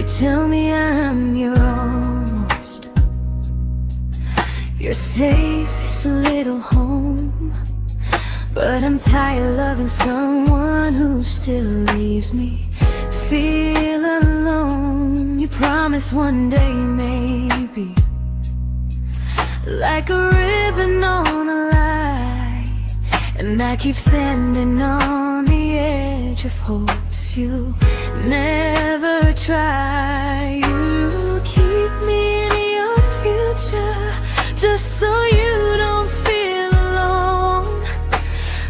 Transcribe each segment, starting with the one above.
tell me I'm your almost, your safest little home. But I'm tired loving someone who still leaves me feel alone. You promise one day maybe, like a ribbon on a line, and I keep standing on the edge of hopes you never try. You keep me in your future just so you don't feel alone.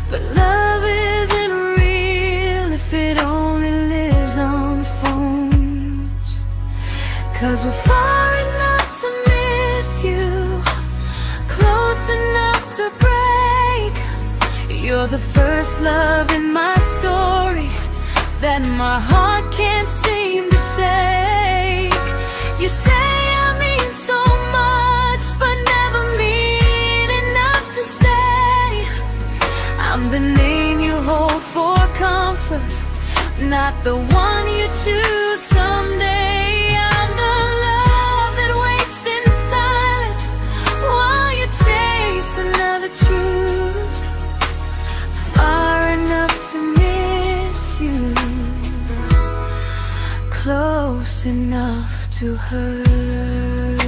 But love isn't real if it only lives on phones. 'Cause we're far enough to miss you, close enough to break. You're the first love in my story that my heart can't seem to shake. You say I mean so much, but never mean enough to stay. I'm the name you hold for comfort, not the one you choose someday. I'm the love that waits in silence while you chase another truth. Far enough to miss you, close enough to hurt.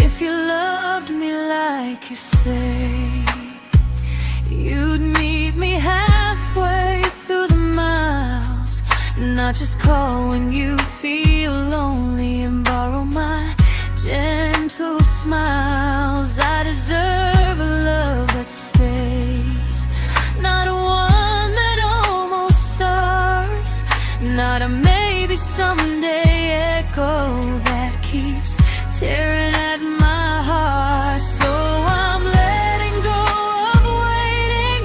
If you loved me like you say, you'd meet me halfway through the miles, not just call when you feel lonely and borrow my gentle smiles. I deserve a love that stays, not a one that almost starts, not a maybe someday echo that keeps tearing at my heart. So I'm letting go of waiting,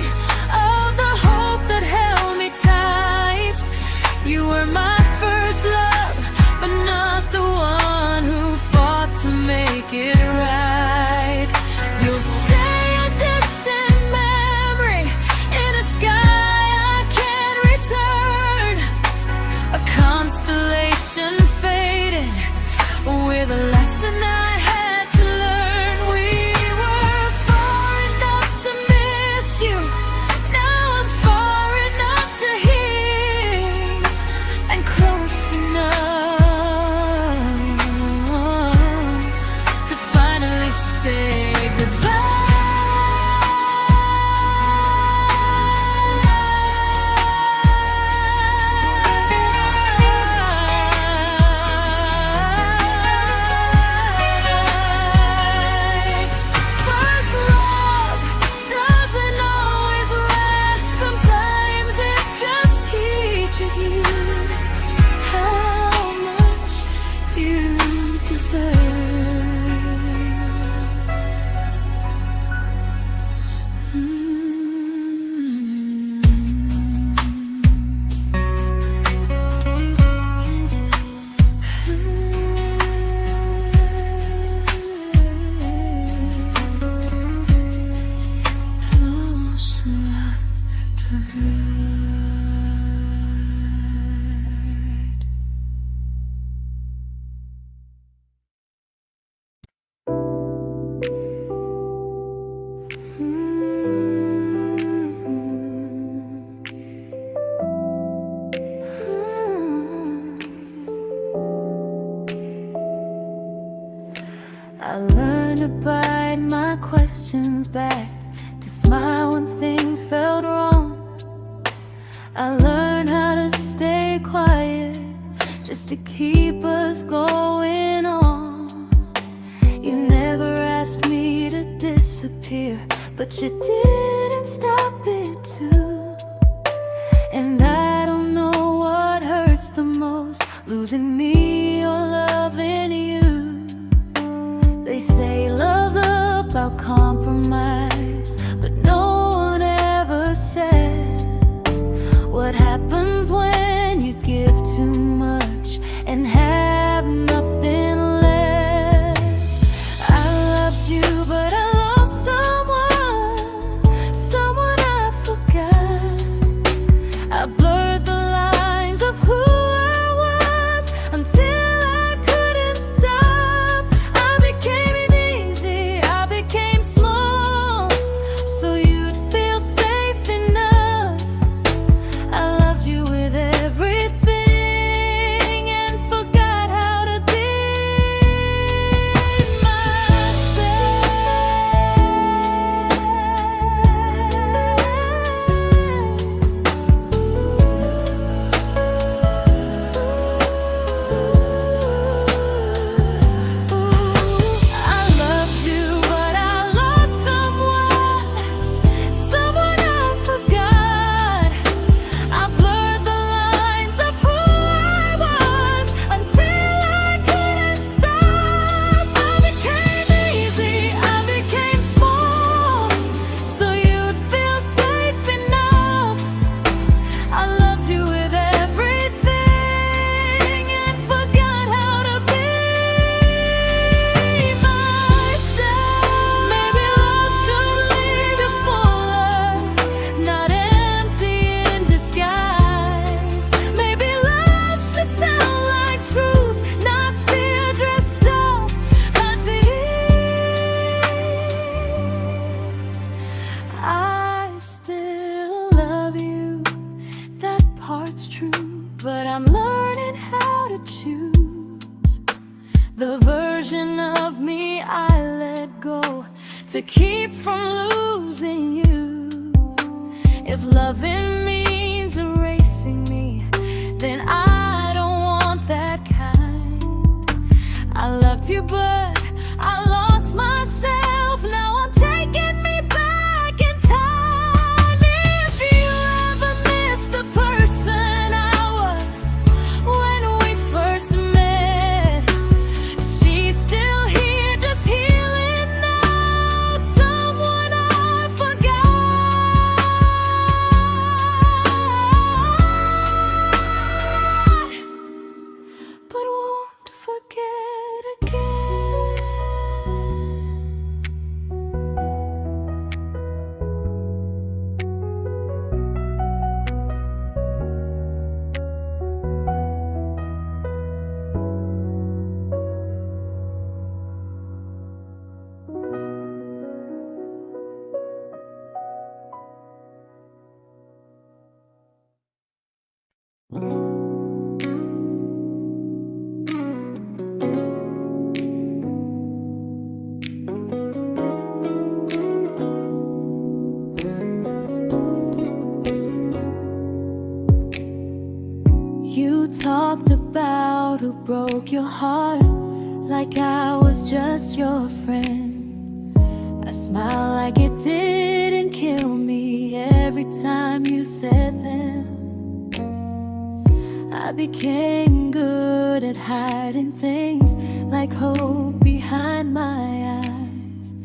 of the hope that held me tight. You were my first love, but not the one who fought to make it right. You'll stay a distant memory in a sky I can't return, a constellation faded with a lesson I had to learn. We were far enough to miss you, now I'm far enough to hear, and close enough to finally say goodbye. First love doesn't always last, sometimes it just teaches you how much you deserve. Close enough to hurt. I learned to bite my questions back, to smile when things felt wrong. I learned how to stay quiet just to keep us going on. You never asked me to disappear, but you didn't stop it too. And I don't know what hurts the most, losing me or loving you. They say love's about compromise, but no one ever says what happens when you give too much and have nothing left. I loved you to keep from losing you. If loving means erasing me, then I don't want that kind. I loved you, but I lost myself. Now I'm taking me back in time. If you ever miss the person I was when we first met, she's still here, just healing now. Someone I forgot, but won't forget again. You talked about who broke your heart, like I was just your friend. I smiled like it didn't kill me every time you said them. I became good at hiding things like hope behind my eyes.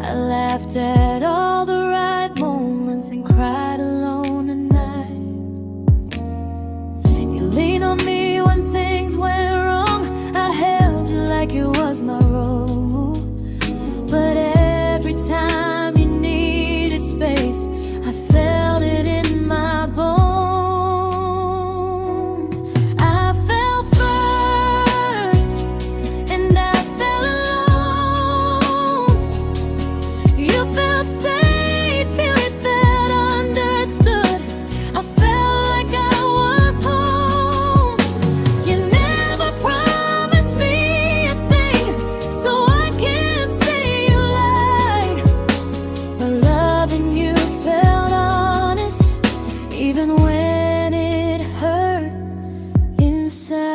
I laughed at all the right moments and cried alone at night. You leaned on me when things went wrong. I held you like it was my role. But every time you needed space, I felt it in my bones. I fell first, and I fell alone. You felt safe, you felt understood. I felt like I was home. You never promised me a thing, so I can't say you lied. But loving you felt honest, even when it hurt inside.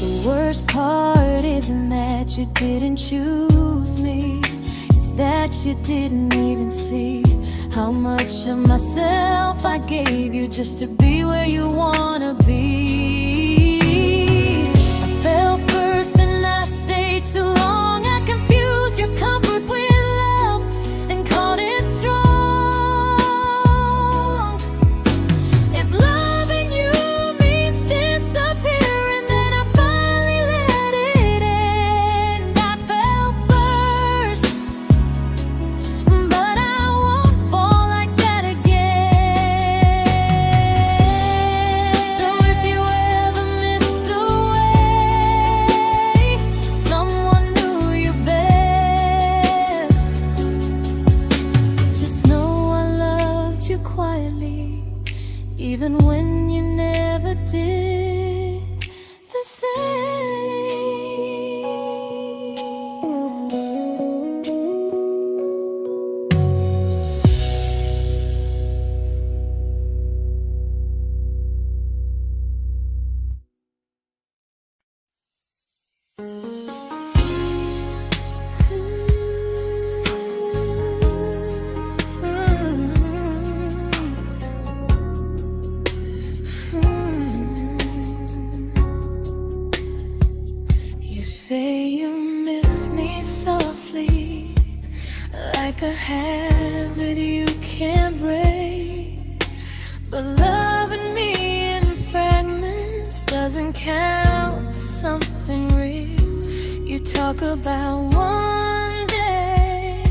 The worst part isn't that you didn't choose me, it's that you didn't even see how much of myself I gave you just to be where you wanna be. I fell first and I stayed too long. I confused your comfort with love and called it strong. If loving you means disappearing, then I finally let it end. I fell first, but I won't fall like that again. So if you ever missed the way someone knew you best, just know I loved you quietly, even when you never did the same. You say you miss me softly, like a habit you can't break. But loving me in fragments doesn't count as something real. You talk about one day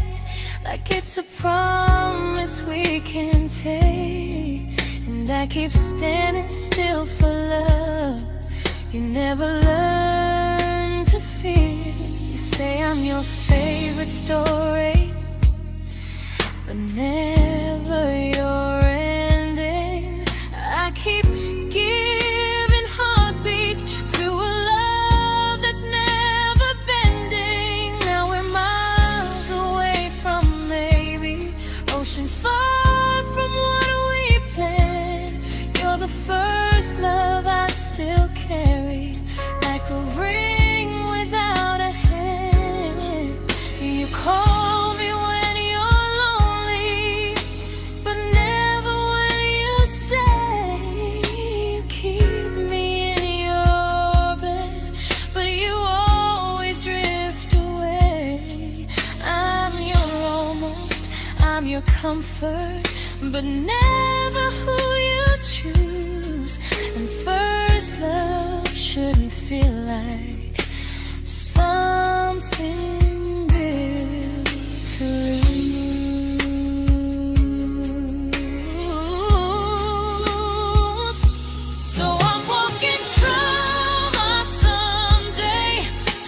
like it's a promise we can take, and I keep standing still for love. You never learn to feel. You say I'm your favorite story, but never your ending. I keep giving heart a ring without a hand. You call me when you're lonely, but never when you stay. You keep me in your bed, but you always drift away. I'm your almost, I'm your comfort, but never who you choose. And first love shouldn't feel like something built to lose. So I'm walking from our someday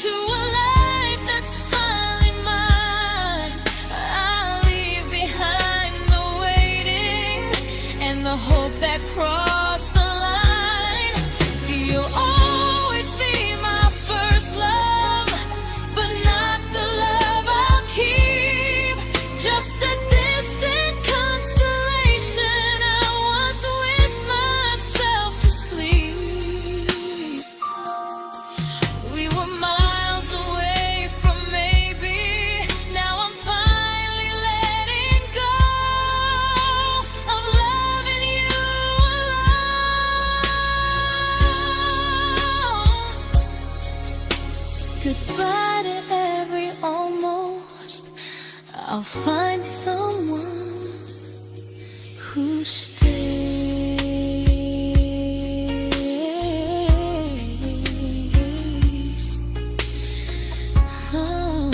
to a life that's finally mine. I'll leave behind the waiting and the hope that crossed the line. You'll always be my first love, but not the love I'll keep. Just a distant constellation I once wished myself to sleep. We were miles away from maybe. Now I'm finally letting go of loving you alone. Goodbye to every almost. I'll find someone who stays. Oh.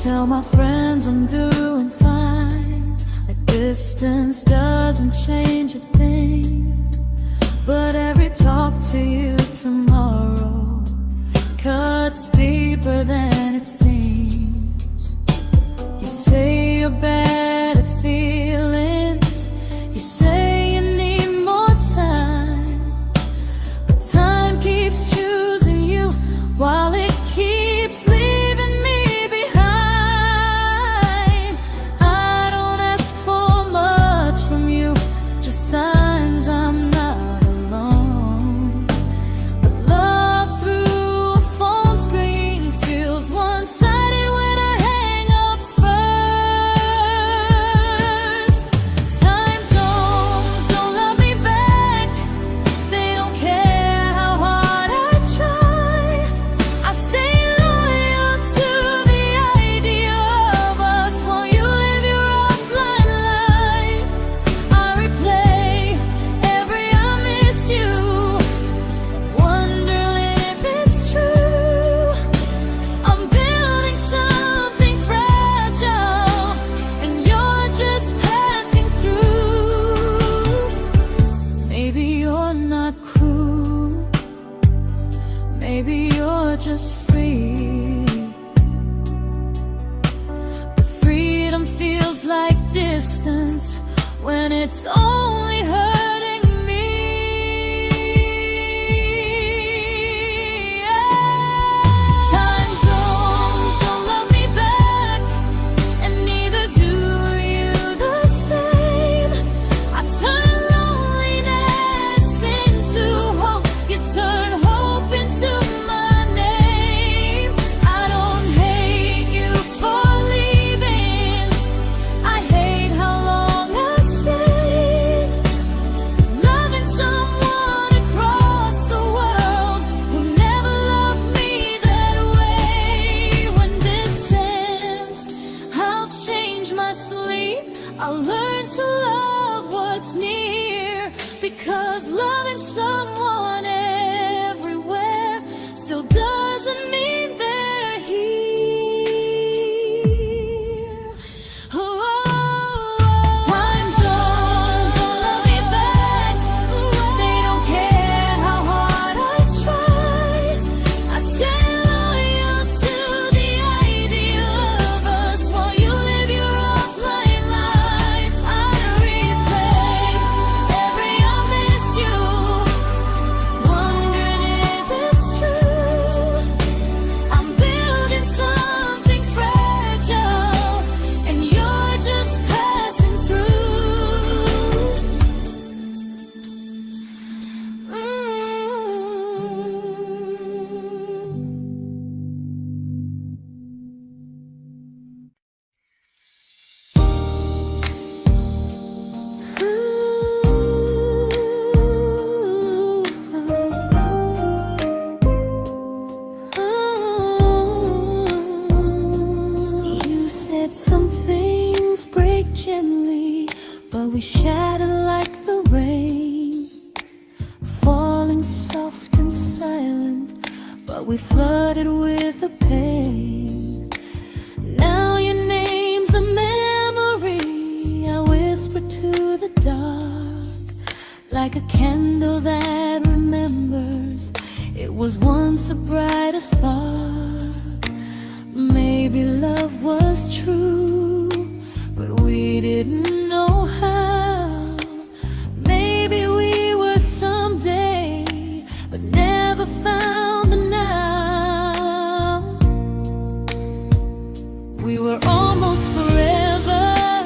Tell my friends I'm doing fine, like distance doesn't change a thing. But every talk to you tomorrow cuts deeper than it seems. You say you're bad at feelings, you say you need more time, but time keeps choosing you while it keeps leaving me behind. I don't ask for much from you, just signs I'm not alone. But love through a phone screen feels one-sided when I hang up first. Time zones don't love me back, they don't care how hard I try. I stay loyal to the idea of us while you live your offline life. I replay every I miss you, wondering if it's true. I'm building something fragile, and you're just passing through. Maybe you're not cruel, maybe you're just free. But freedom feels like distance when it's only hurting me. Time zones don't love me back, and neither do you the same. I turn loneliness into hope, you turn hope into my name. I don't hate you for leaving, I hate how long I stayed. we shattered like the rain, falling soft and silent, but we flooded with the pain. Now your name's a memory I whisper to the dark, like a candle that remembers it was once a brighter spark. Maybe love was true, but we didn't know how. Maybe we were someday, but never found the now. We were almost forever,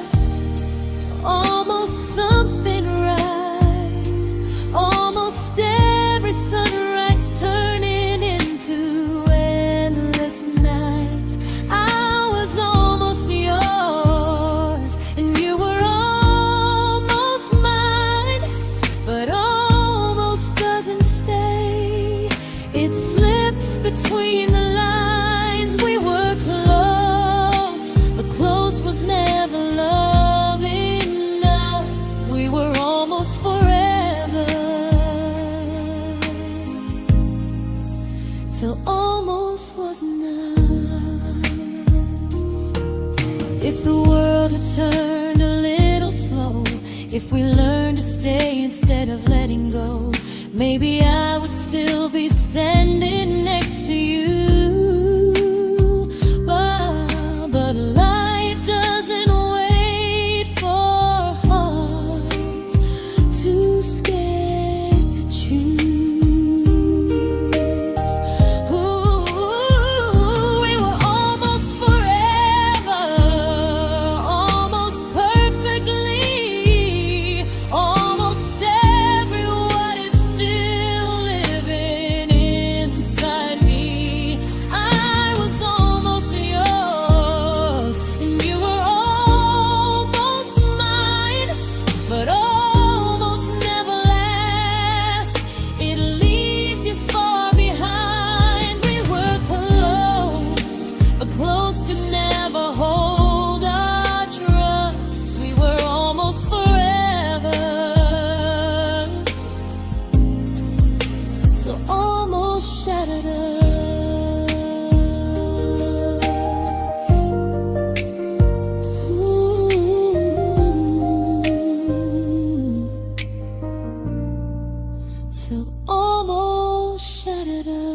almost something right, almost every sunrise turning into endless nights. I was almost yours, and you were almost mine, but almost doesn't stay. It slips between the lines. We were close, but close was never love enough. We were almost forever, till almost was enough. If the world had turned a little slow, if we learned to stay instead of letting go, maybe I would still be standing next to you. But life doesn't wait for hearts too scared to choose. Ooh, we were almost forever, almost perfectly, almost every what if still living inside me. I was almost yours, and you were almost mine, but almost never lasts. It leaves you far behind. We were close, but close could never hold our trust. We were almost forever, till almost shattered us. Ooh, till almost shattered us.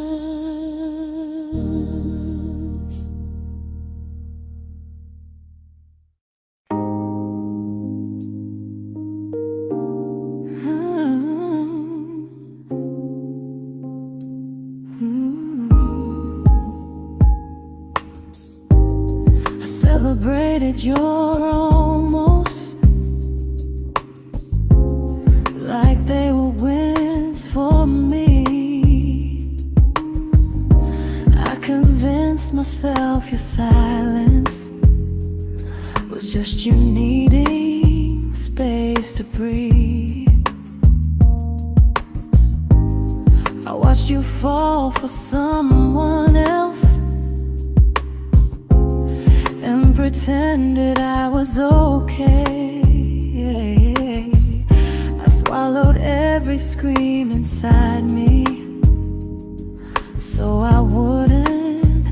I celebrated your almost like they were wins for me. I convinced myself your silence was just you needing space to breathe. I watched you fall for someone else and pretended I was okay. I swallowed every scream inside me, so I wouldn't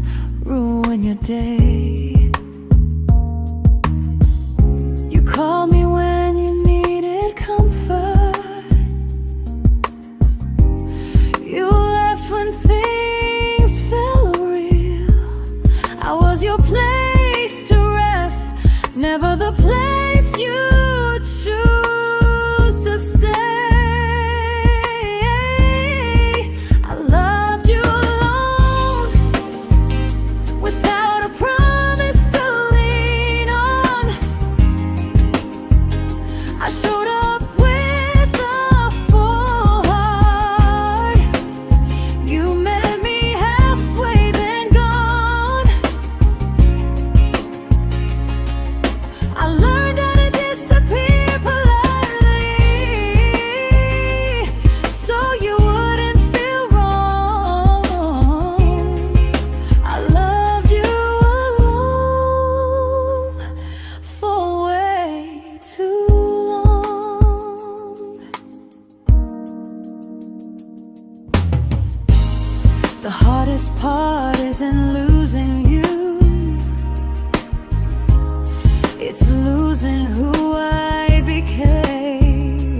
ruin your day. You called me when you needed comfort. You left when things felt real. I was your place to rest, never the place you choose to stay. I loved you alone, without a promise. heart isn't losing you, it's losing who I became.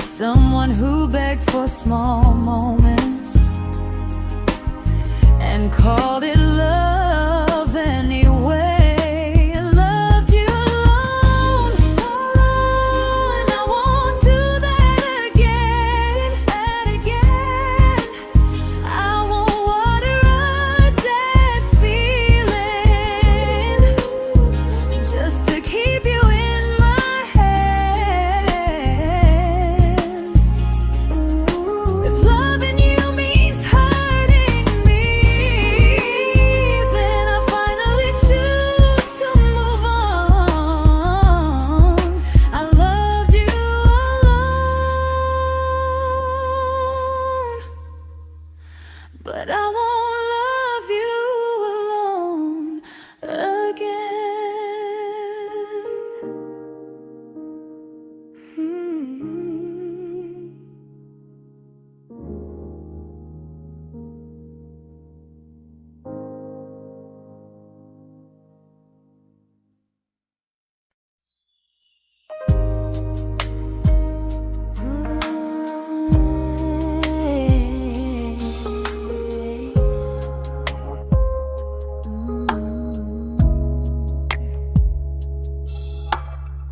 Someone who begged for small moments and called it love anyway. Loved you alone, and I won't do that again and again. I won't water a dead feeling just to keep you in my hands. If loving you means hurting me, then I finally choose to move on. I loved you alone, but I won't love you alone again.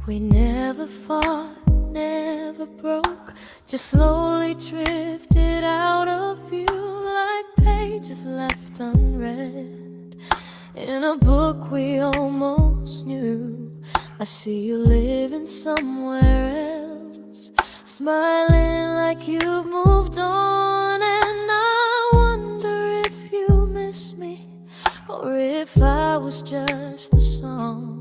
We never fought, never broke, just slowly drifted out of view like pages left unread in a book we almost knew. I see you living somewhere else, smiling like you've moved on, and I wonder if you miss me or if I was just the song.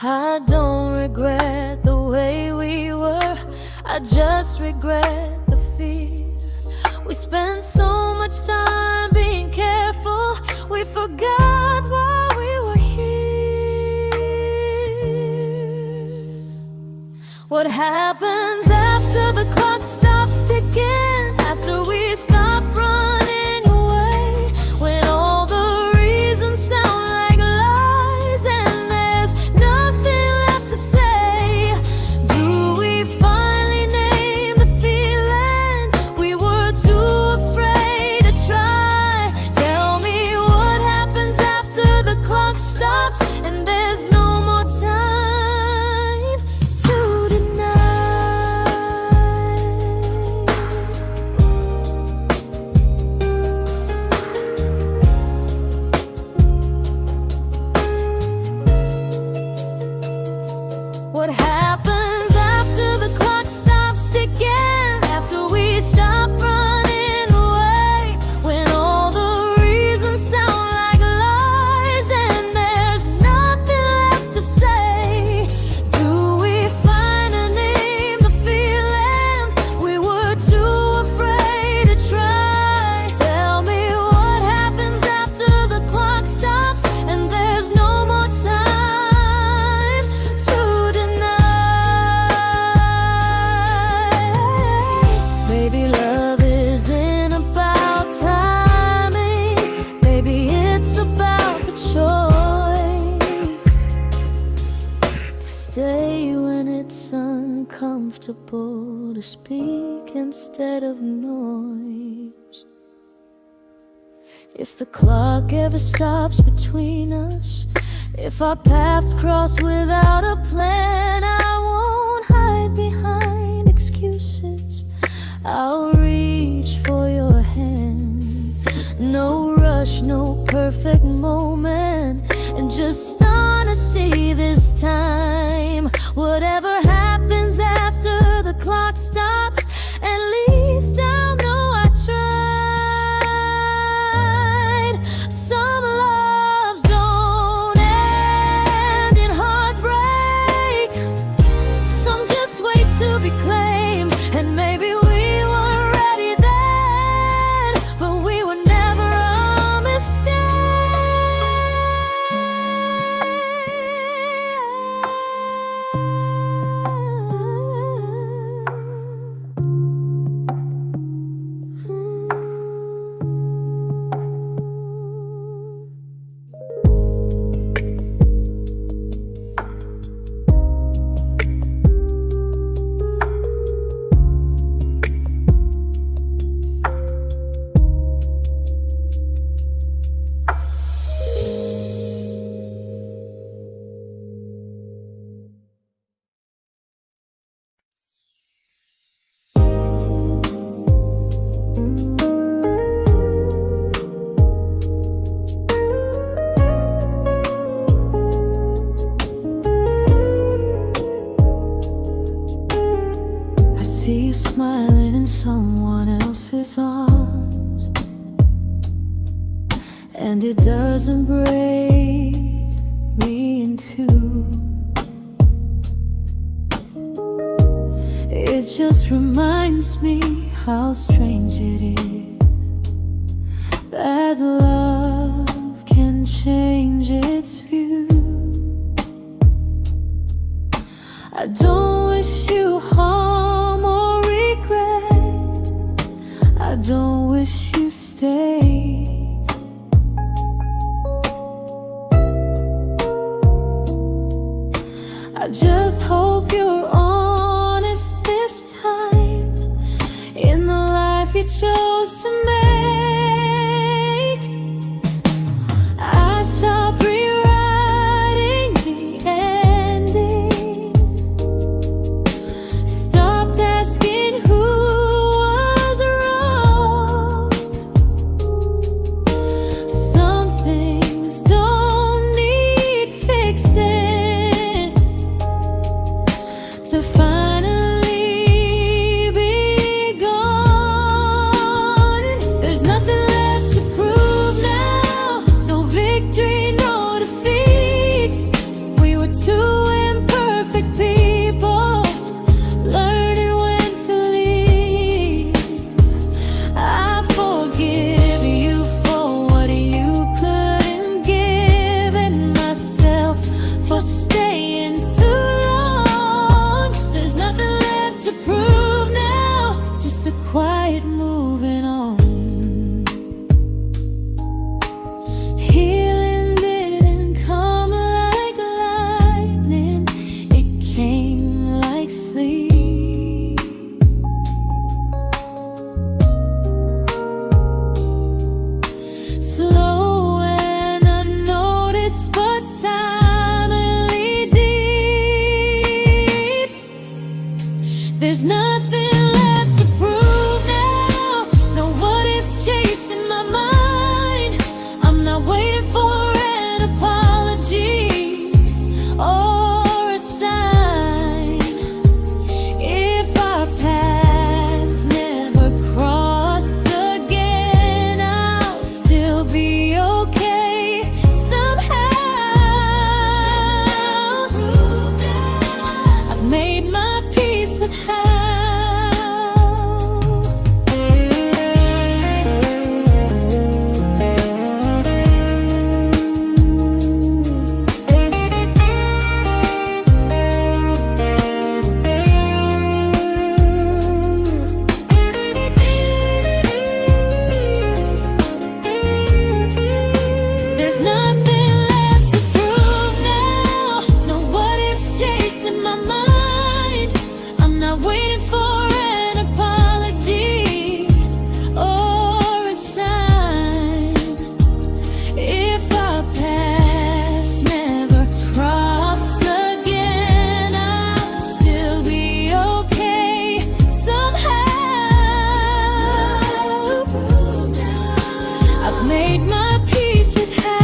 I don't regret the way we were, I just regret the fear. We spent so much time being careful, we forgot why we were here. What happens after the clock stops ticking, after we stop running away, when all the reasons sound like lies and there's nothing left to say? Do we finally name the feeling we were too afraid to try? Tell me what happens after the clock stops and there's no more time to deny. What happens after the clock stops ticking, after we stop running away, when all the reasons sound like lies and there's nothing left to say? Do we finally name the feeling we were too afraid to try? Tell me what happens after the clock stops and there's no more time to deny. Maybe love isn't about timing, maybe it's about the choice to stay when it's uncomfortable, to speak instead of noise. If the clock ever stops between us, if our paths cross without a plan, I won't hide behind excuses, I'll reach for your hand. No rush, no perfect moment, and just honesty this time. Whatever happens after the clock stops, at least I'll know I tried. Some loves don't end in heartbreak, some just wait to be claimed, and maybe we weren't ready then, but we were never a mistake. and it doesn't break me in two. It just reminds me how strange it is that love can change its view. I don't wish you harm or regret. I don't wish you stayed. I just hope you're honest this time in the life you chose to make. I stopped rewriting the ending, stopped asking who was wrong. Some things don't need fixing to finally be gone. There's nothing left to prove now, no victory, no defeat. We were two imperfect people, learning when to leave. I forgive you for what you couldn't give, and myself for staying too long. There's nothing left to prove now, just a quiet moving on. Healing didn't come like lightning, it came like sleep. Slow and unnoticed, but silently deep. There's nothing left to prove now, no what ifs chasing my mind. I'm not waiting for an apology or a sign. If our paths never cross again, I'll still be okay somehow. I've made my peace with how. There's nothing left to prove now, no what ifs chasing my mind. I'm not waiting for an apology or a sign. If our paths never cross again, I'll still be okay somehow. I've made my peace with how.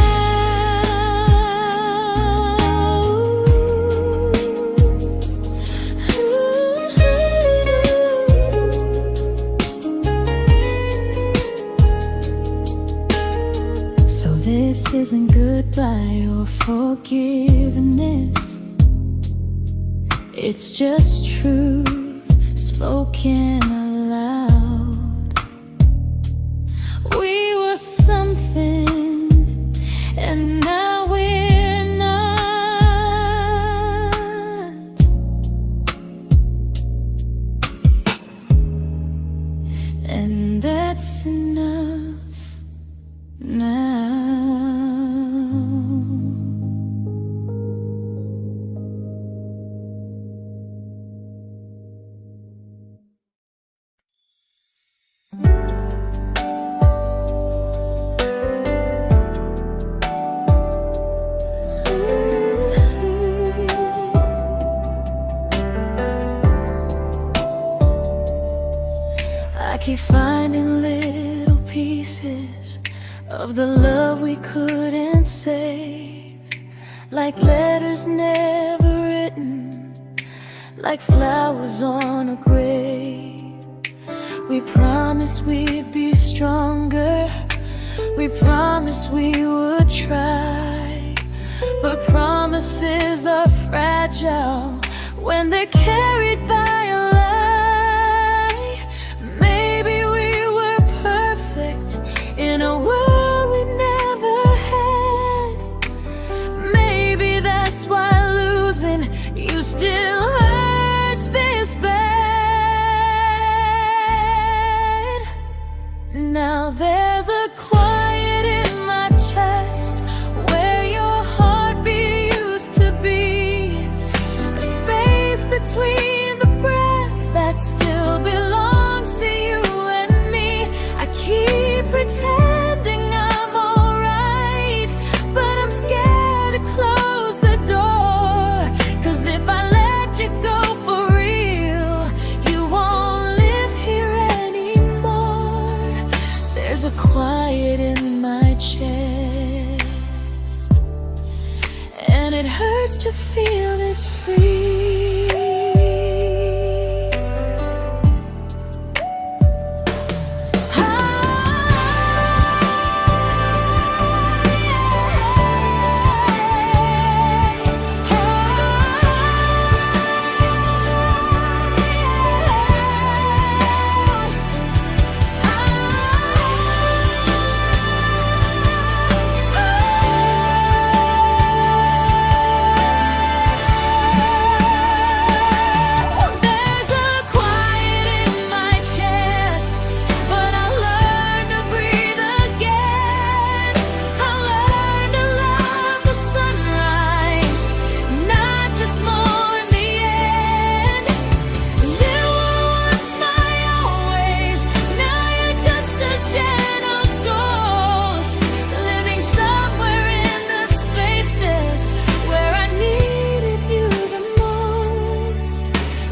So this isn't goodbye or forgiveness, it's just truth spoken aloud. We were something, and now we're not. And that's enough now. I keep finding little pieces of the love we couldn't save, like letters never written, like flowers on a grave. We promised we'd be stronger, We promised we would try, but promises are fragile when they're carried by a lie. Maybe we were perfect in a world we never had. Maybe that's why losing you still hurts this bad. Now there's a quiet in my chest where your heartbeat used to be, a space between the breaths that still belongs to you and me. I keep pretending I'm alright, but I'm scared to close the door, 'cause if I let you go for real, you won't live here anymore. There's a quiet in my chest, and it hurts to feel this free.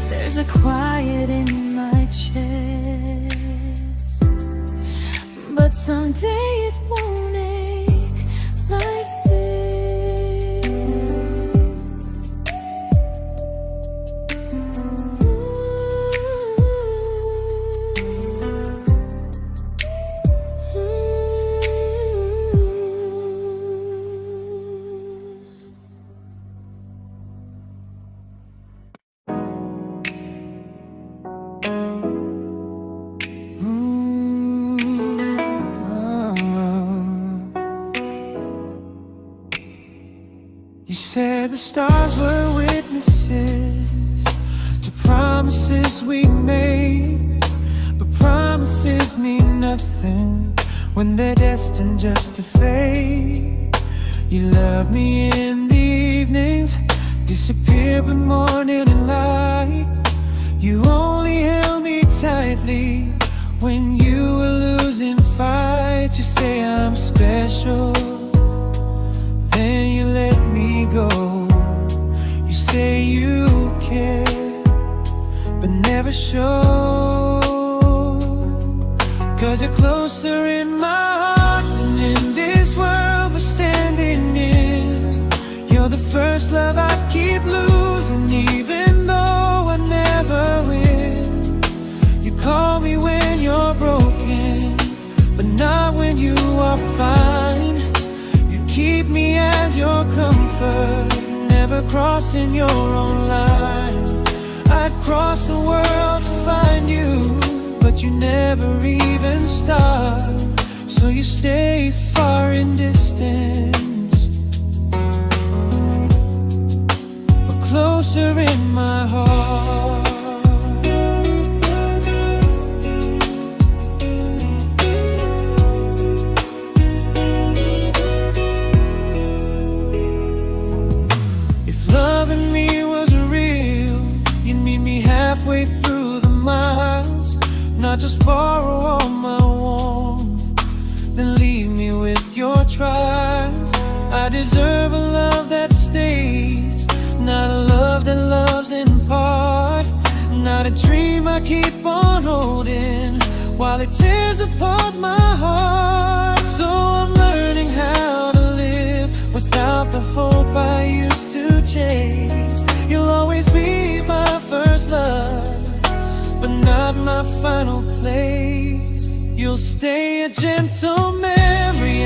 There's a quiet in my chest, but someday it won't ache like this. You said the stars were witnesses to promises we made, but promises mean nothing when they're destined just to fade. You love me in the evenings, disappear when morning and light. You only held me tightly when you were losing fights. You say I'm special, then you let me go. You say you care, but never show, 'cause you're closer in my heart than in this world we're standing in. You're the first love I keep losing, even though I never win. You call me when you're broken, but not when you are fine. Keep me as your comfort, never crossing your own line. I'd cross the world to find you, but you never even start. So you stay far in distance, but closer in my heart. Halfway through the miles, not just borrow all my warmth, then leave me with your trials. I deserve a love that stays, not a love that loves in part, not a dream I keep on holding while it tears apart my heart. So I'm learning how to live without the hope I used to chase. You'll always be my first love, but not my final place. You'll stay a gentle memory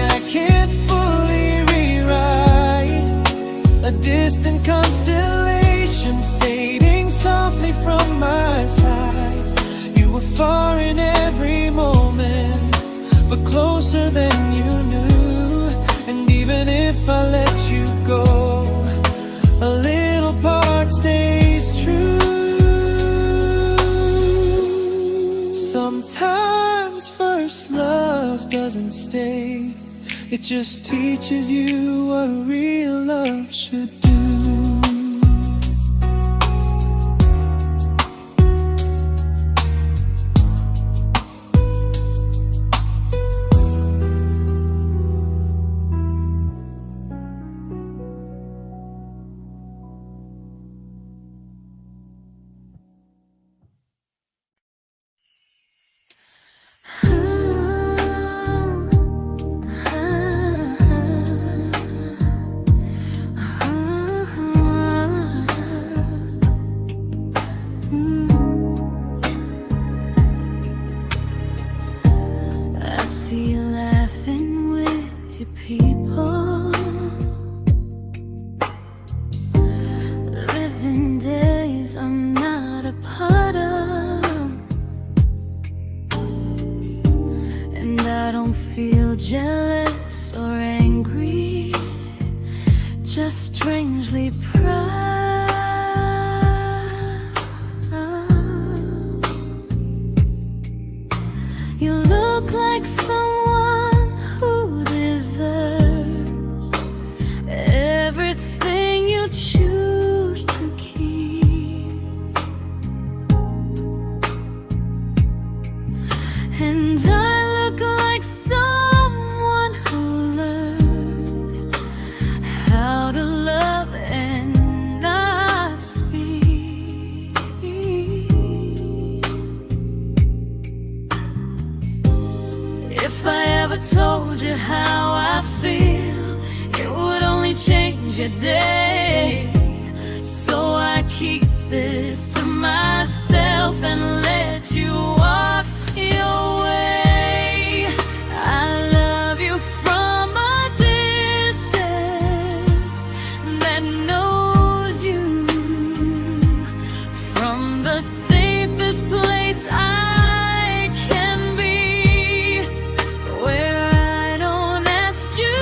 mistake. It just teaches you what real love should do. Jealous or angry, just strangely proud. You look like someone who deserves everything you choose to keep, and I look like someone who learned how to love and not speak. If I ever told you how I feel, it would only change your day. So I keep this to myself and let you walk your way. I love you from a distance that knows you, from the safest place I can be, where I don't ask you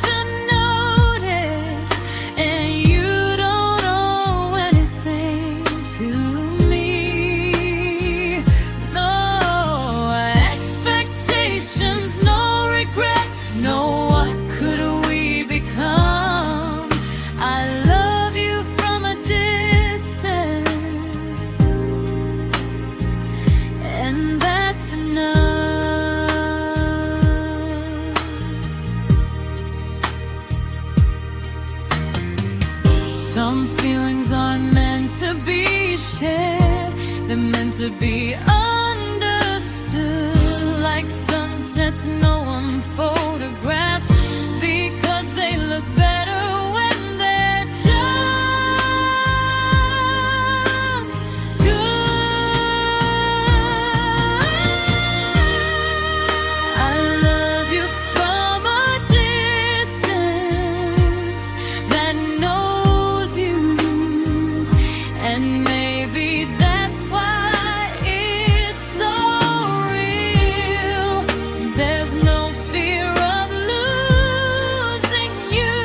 to notice and you don't owe anything to me. No expectations, no regret, no what could we become. I love you from a distance, and that's enough. Some feelings aren't meant to be shared, they're meant to be understood, like sunsets no one photographs, because they look better when they're just good. I love you from a distance that knows you, and maybe that's why it's so real. There's no fear of losing you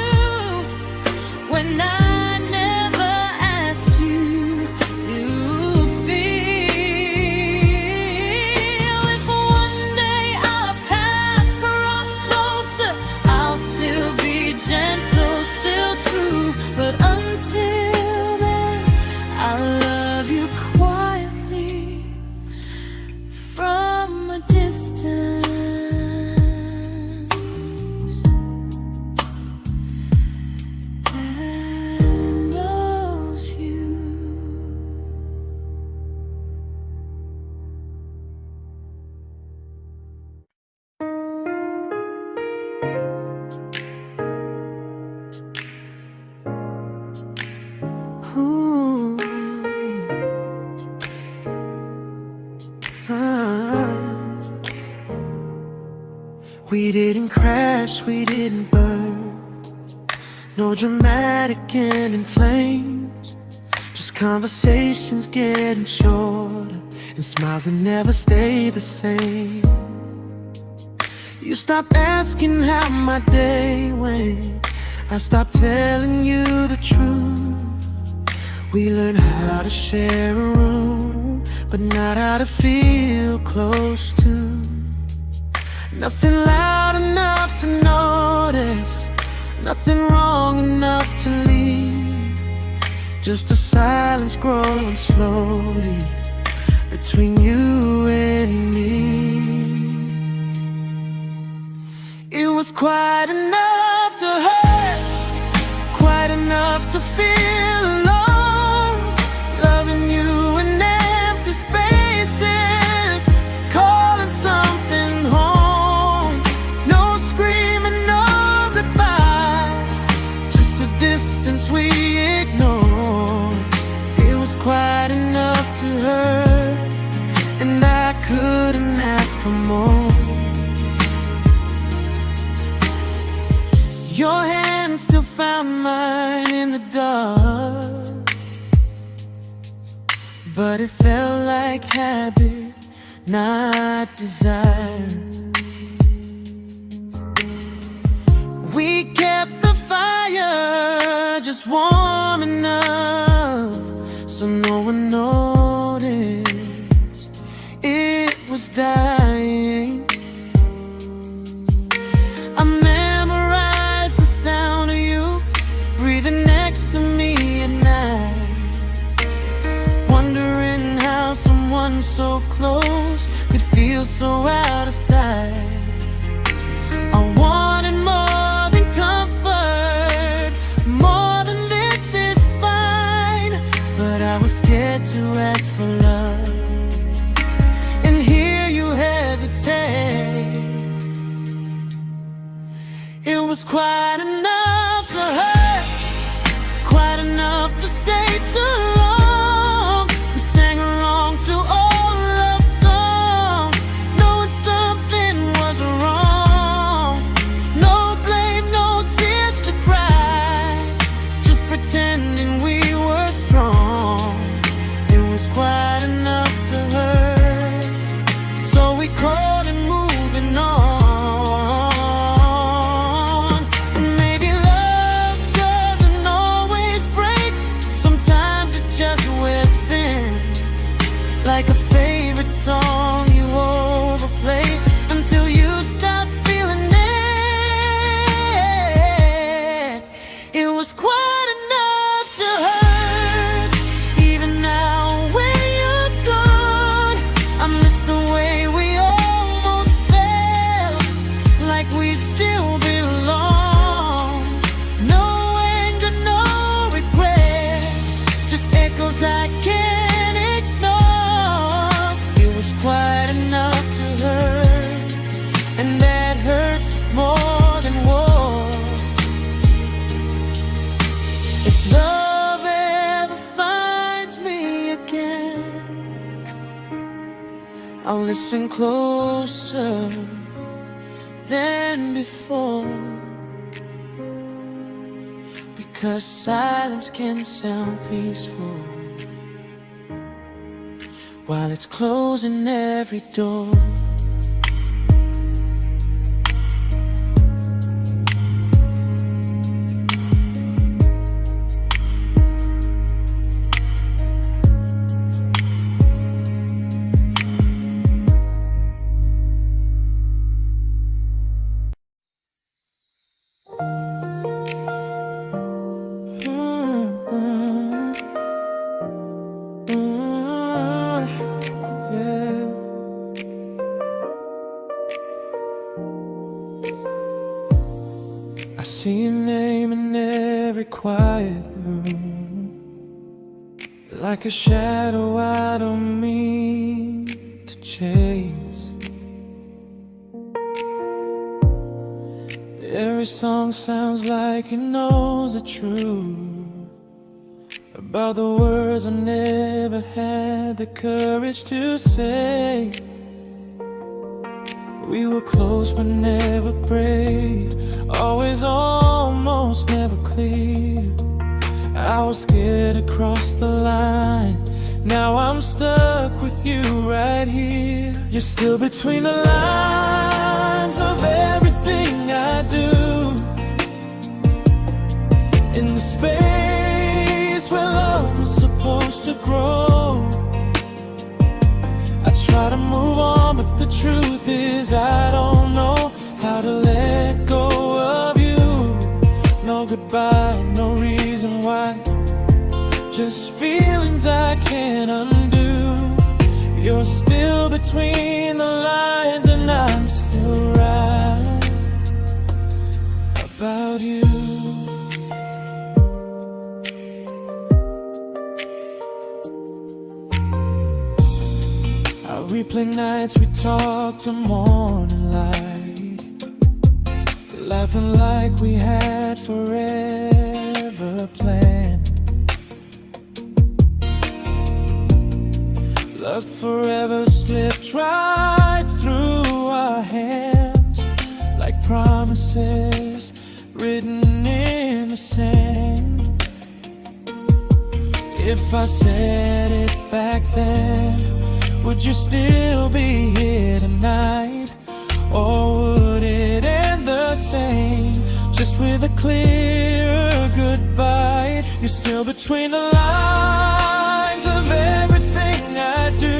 when I never asked you to feel. If one day our paths cross closer, I'll still be gentle, still true, but until then, I love you quietly from a distance that knows you. Ooh. Ah. We didn't crash, we didn't burn, no dramatic end in flames, just conversations getting shorter and smiles that never stay the same. You stopped asking how my day went, I stopped telling you the truth. We learned how to share a room, but not how to feel close to. Nothing loud enough to notice, nothing wrong enough to leave. Just a silence growing slowly between you and me. It was quite enough to hurt, quite enough to feel alone. Loving you in empty spaces, calling something home. No screaming, no goodbye, just a distance we ignored. It was quite enough to hurt, and I couldn't ask for more. Your hand still found mine in the dark, but it felt like habit, not desire. We kept the fire just warm enough so no one noticed it was dying. I memorized the sound of you breathing next to me at night, wondering how someone so close could feel so out of sight. I wanted more than comfort, more than this is fine, but I was scared to ask for love and hear you hesitate. It was quite enough to hurt, quite enough to stay too long. We sang along to old love songs, knowing something was wrong. No blame, no tears to cry, just pretending we were strong. It was quite enough to hurt, so we crawled and moving on. Like a favorite song you overplay until you stop feeling it. It was quite enough to hurt. Even now when you're gone, I miss the way we almost felt, like we still belong. No anger, no regret, just echoes I can't ignore. Quite enough to hurt, and that hurts more than war. If love ever finds me again, I'll listen closer than before, because silence can sound peaceful while it's closing every door. I see your name in every quiet room, like a shadow I don't mean to chase. Every song sounds like it knows the truth about the words I never had the courage to say. We were close but never brave, always almost never clear. I was scared to cross the line, now I'm stuck with you right here. You're still between the lines of everything I do, in the space where love was supposed to grow. I try to move on, but the truth is I don't know about you. I replay nights we talk to morning light, laughing like we had forever planned. Luck forever slipped right through our hands, like promises written in the sand. If I said it back then, would you still be here tonight? Or would it end the same, just with a clear goodbye? You're still between the lines of everything I do,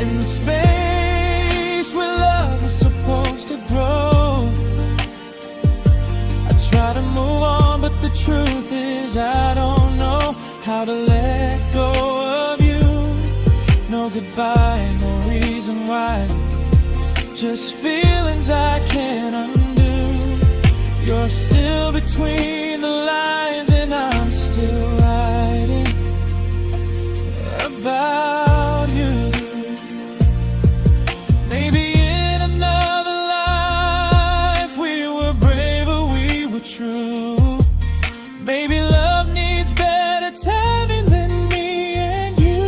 in the space where love was supposed to grow. I try to move on, but the truth is I don't know how to let go of you. No goodbye, no reason why, just feelings I can't undo. You're still between the lines and I'm still writing about you. Maybe in another life we were braver, we were true. Maybe love needs better timing than me and you.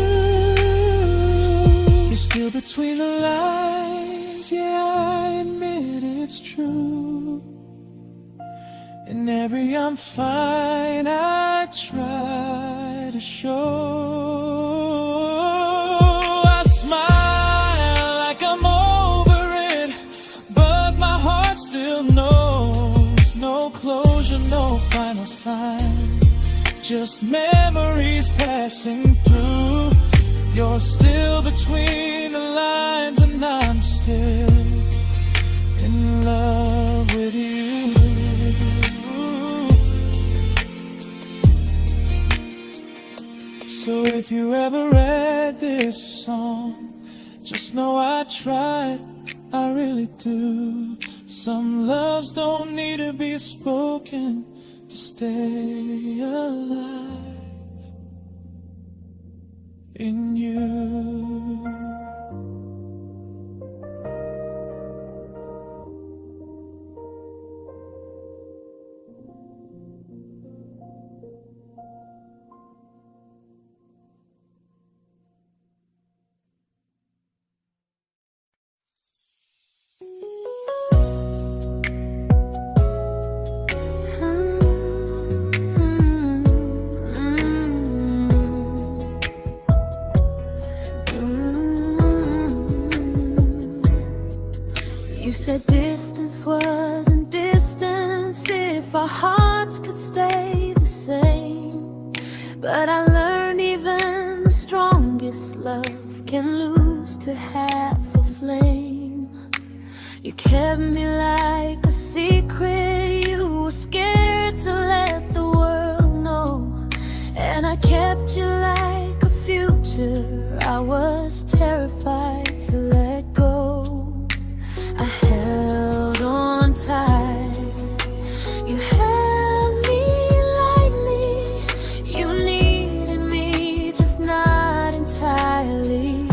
You're still between the lines, yeah, I admit it's true. In every I'm fine I try to show. I smile like I'm over it, but my heart still knows. No closure, no final sign, just memories passing through. You're still between the lines and I'm still in love with you. So if you ever read this song, just know I tried, I really do. Some loves don't need to be spoken to stay alive in you. You said distance wasn't distance if our hearts could stay the same. But I learned even the strongest love can lose to half a flame. You kept me like a secret you were scared to let the world know. And I kept you like a future I was terrified to let go. I held on tight, you held me lightly. You needed me, just not entirely.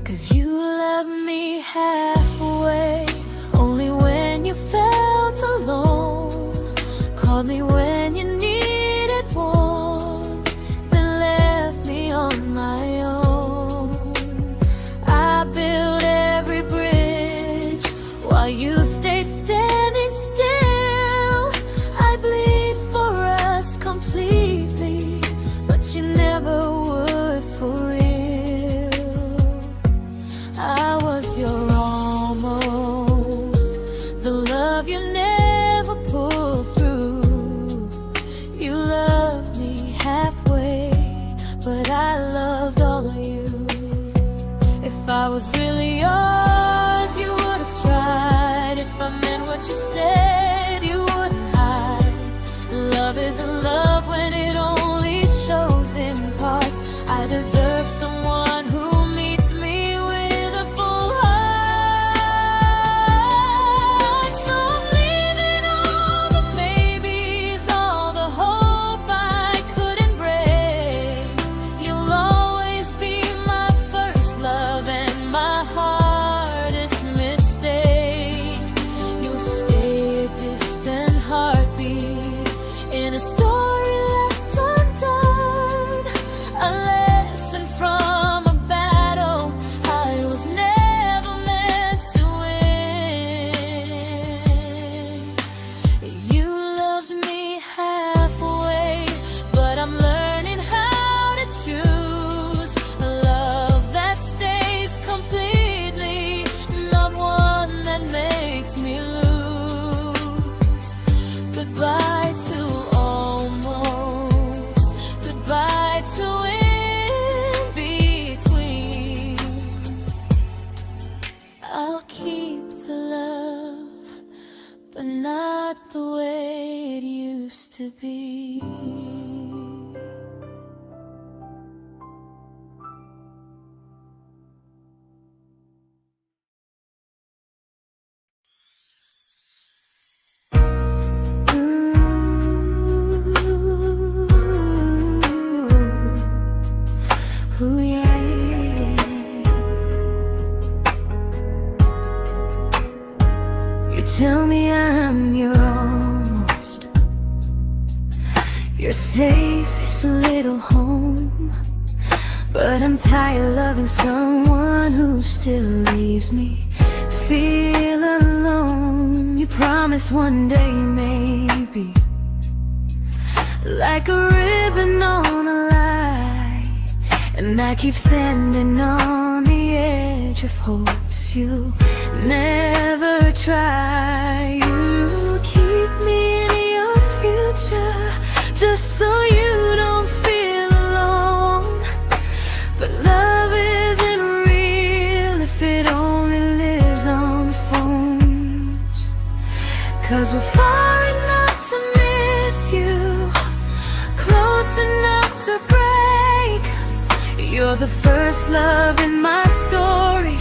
'Cause you left me halfway, only when you felt alone. Called me when you needed warmth, then left me on my own. I built every bridge while you stayed standing still. I bleed for us completely, but you never would for real. I was your almost, the love you never pulled through. You loved me halfway, but I loved all of you. If I was really yours, you would have tried. If I meant what you said, you wouldn't hide. Love isn't love when it only shows in parts. I deserve someone who meets me with a full heart. but not the way it used to be. Ooh, yeah, yeah. You tell me I'm your almost, your safest little home, but I'm tired loving someone who still leaves me feel alone. You promise one day maybe, like a ribbon on a line, and I keep standing on the edge of hopes you'll never try. You keep me in your future just so you don't feel alone. But love isn't real if it only lives on phones. 'Cause we're far enough to miss you, close enough to break. You're the first love in my story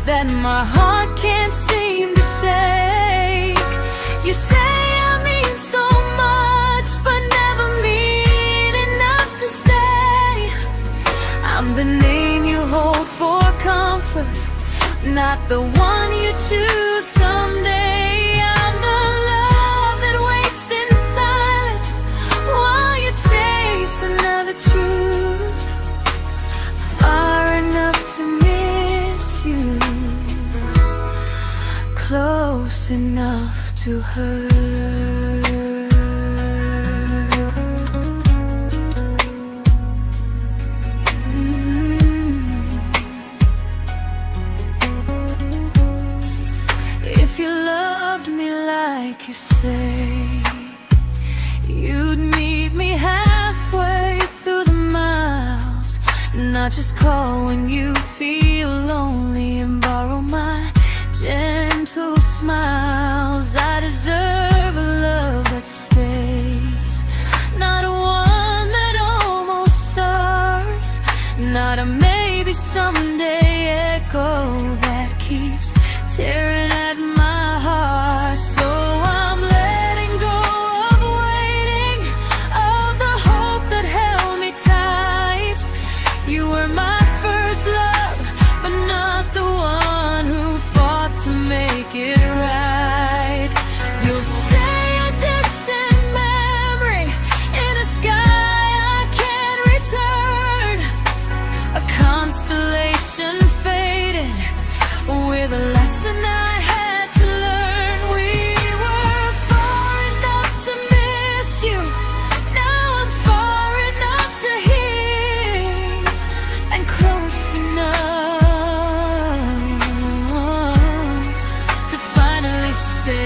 that my heart can't seem to shake. You say I mean so much, but never mean enough to stay. I'm the name you hold for comfort, not the one you choose someday. I'm the love that waits in silence while you chase another truth. Far enough to miss you, close enough to hurt. If you loved me like you say, you'd meet me halfway through the miles, not just call when you feel lonely and borrow my gentle smiles. I deserve a love that stays, not a one that almost starts, not a maybe someday echo that keeps tearing at my heart. So I'm letting go of waiting, of the hope that held me tight. You were my first love, but not the one who fought to make it right. You'll stay a distant memory in a sky I can't return, a constellation faded with a lesson I had to learn. We were far enough to miss you, now I'm far enough to hear, and close enough to finally say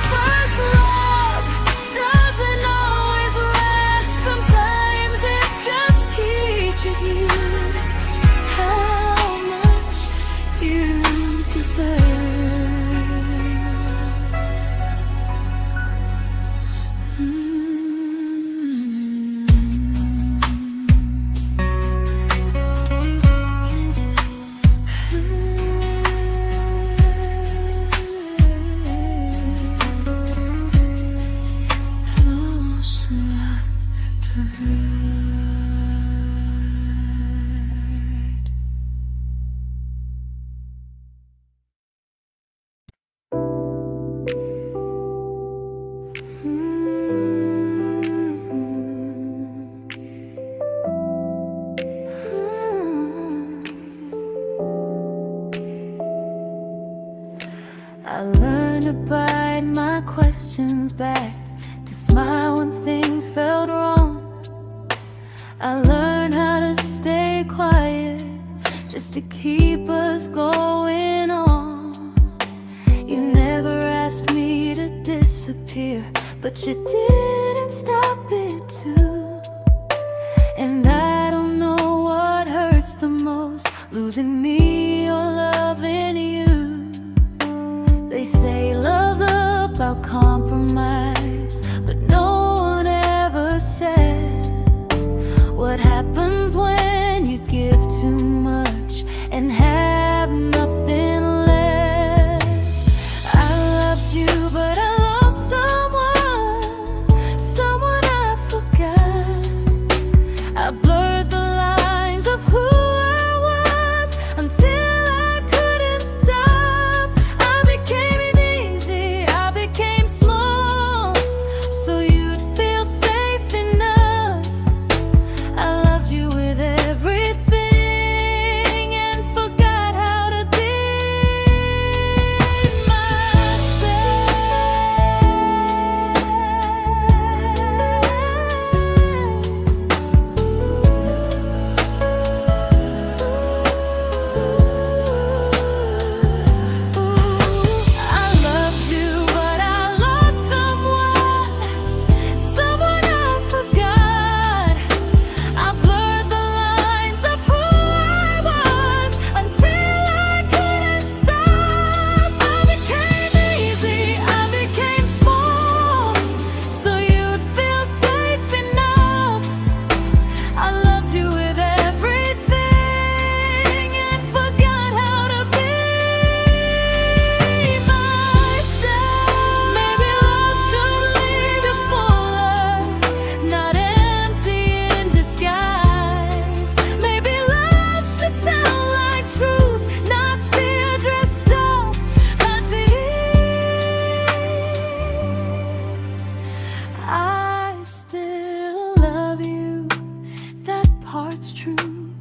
first love doesn't always last. Sometimes it just teaches you how much you deserve. Close enough to hurt. I learned to bite my questions back, to smile when things felt wrong. I learned how to stay quiet just to keep us going on. You never asked me to disappear, but you didn't stop it too. And I don't know what hurts the most, losing me or loving you. They say love's about compromise, but no one ever says what happens when you give too much and have nothing left. I loved you, but I lost someone I forgot. I blurred the lines of who I was until I couldn't stop. I became easy, I became small, so you'd feel safe enough. I loved you with everything and forgot how to be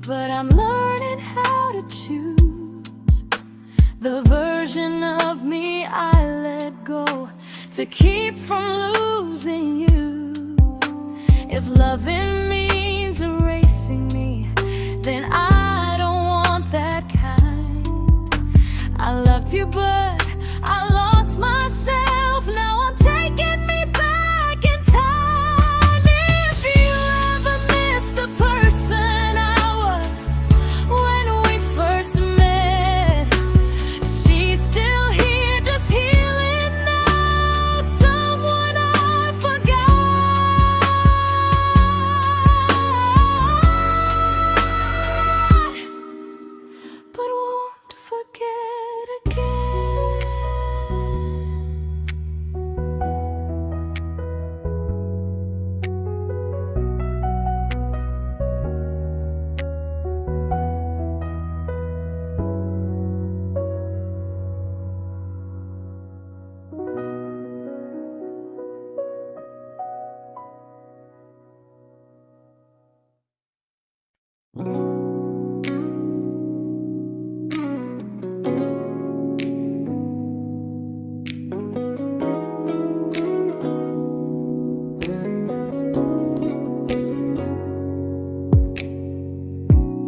but I'm learning how to choose the version of me I let go to keep from losing you. If loving means erasing me, then I don't want that kind. I loved you, but I lost myself. Now I'm taking me back in time. If you ever miss the person I was when we first met, she's still here, just healing now. Someone I forgot, but won't forget again.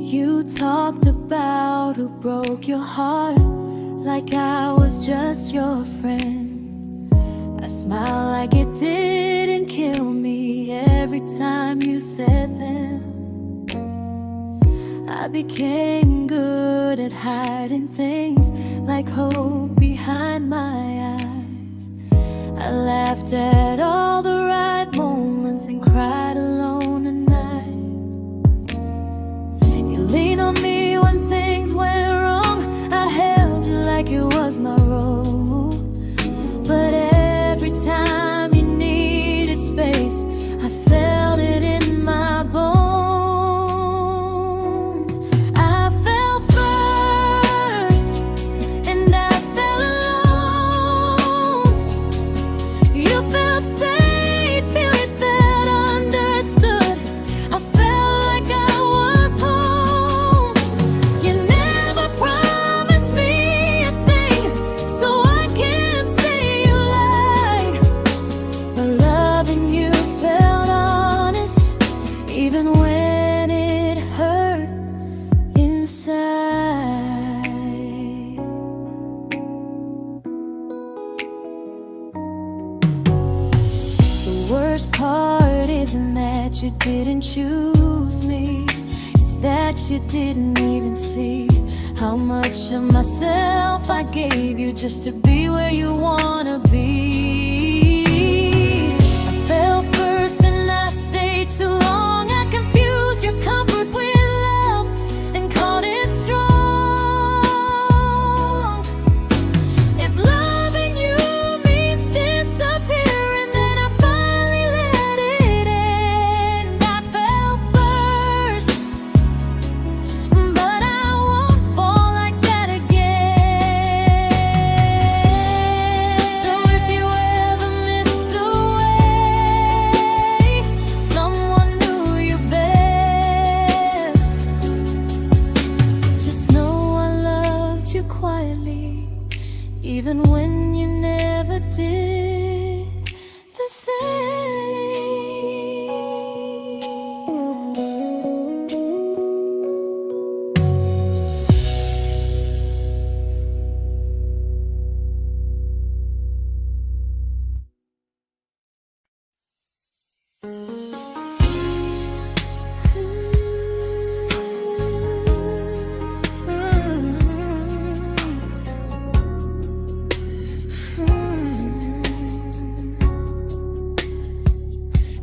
You talked about who broke your heart, like I was just your friend. I smile like it didn't kill me every time you said them. I became good at hiding things like hope behind my eyes. I laughed at all the right moments and cried alone at night. You leaned on me when things went wrong. I held you like it was my role. But every time you needed space, I felt it in my bones. I fell first, and I fell alone. You felt safe. worst part isn't that you didn't choose me, it's that you didn't even see how much of myself I gave you just to be where you wanna be. I fell first and I stayed too long. I confused your comfort with love and called it strong. If loving you means disappearing, then I finally let it end. I fell first, but I won't fall like that again. So if you ever missed the way someone knew you best, just know I loved you quietly, even when you never did the same.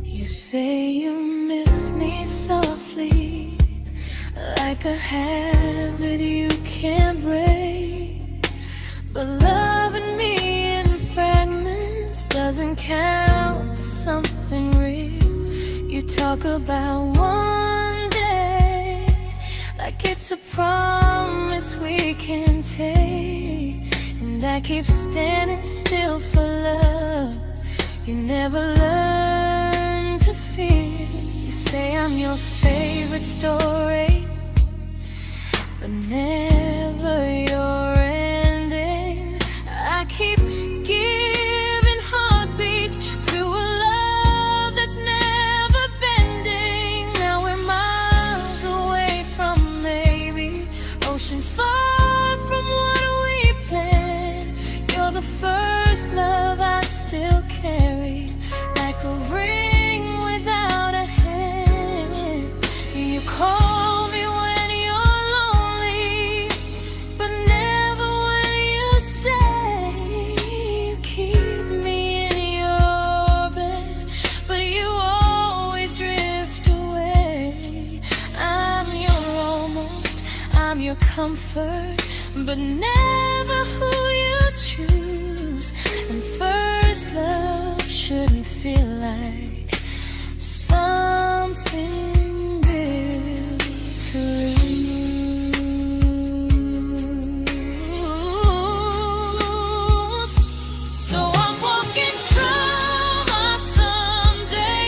You say you miss me softly, like a habit you can't break. But loving me in fragments doesn't count as something real. You talk about one day like it's a promise we can take, and I keep standing still for love. You never learn to feel. You say I'm your favorite story, but never your ending. I keep giving heartbeat to a love that's never bending. Now we're miles away from maybe oceans far from what we planned. You're the first love I still carry, like a ring without a hand. You call me when you're lonely, but never when you stay. You keep me in your bed, but you always drift away. I'm your almost, I'm your comfort, but never who you choose. And first love shouldn't feel like something built to lose. So I'm walking from my someday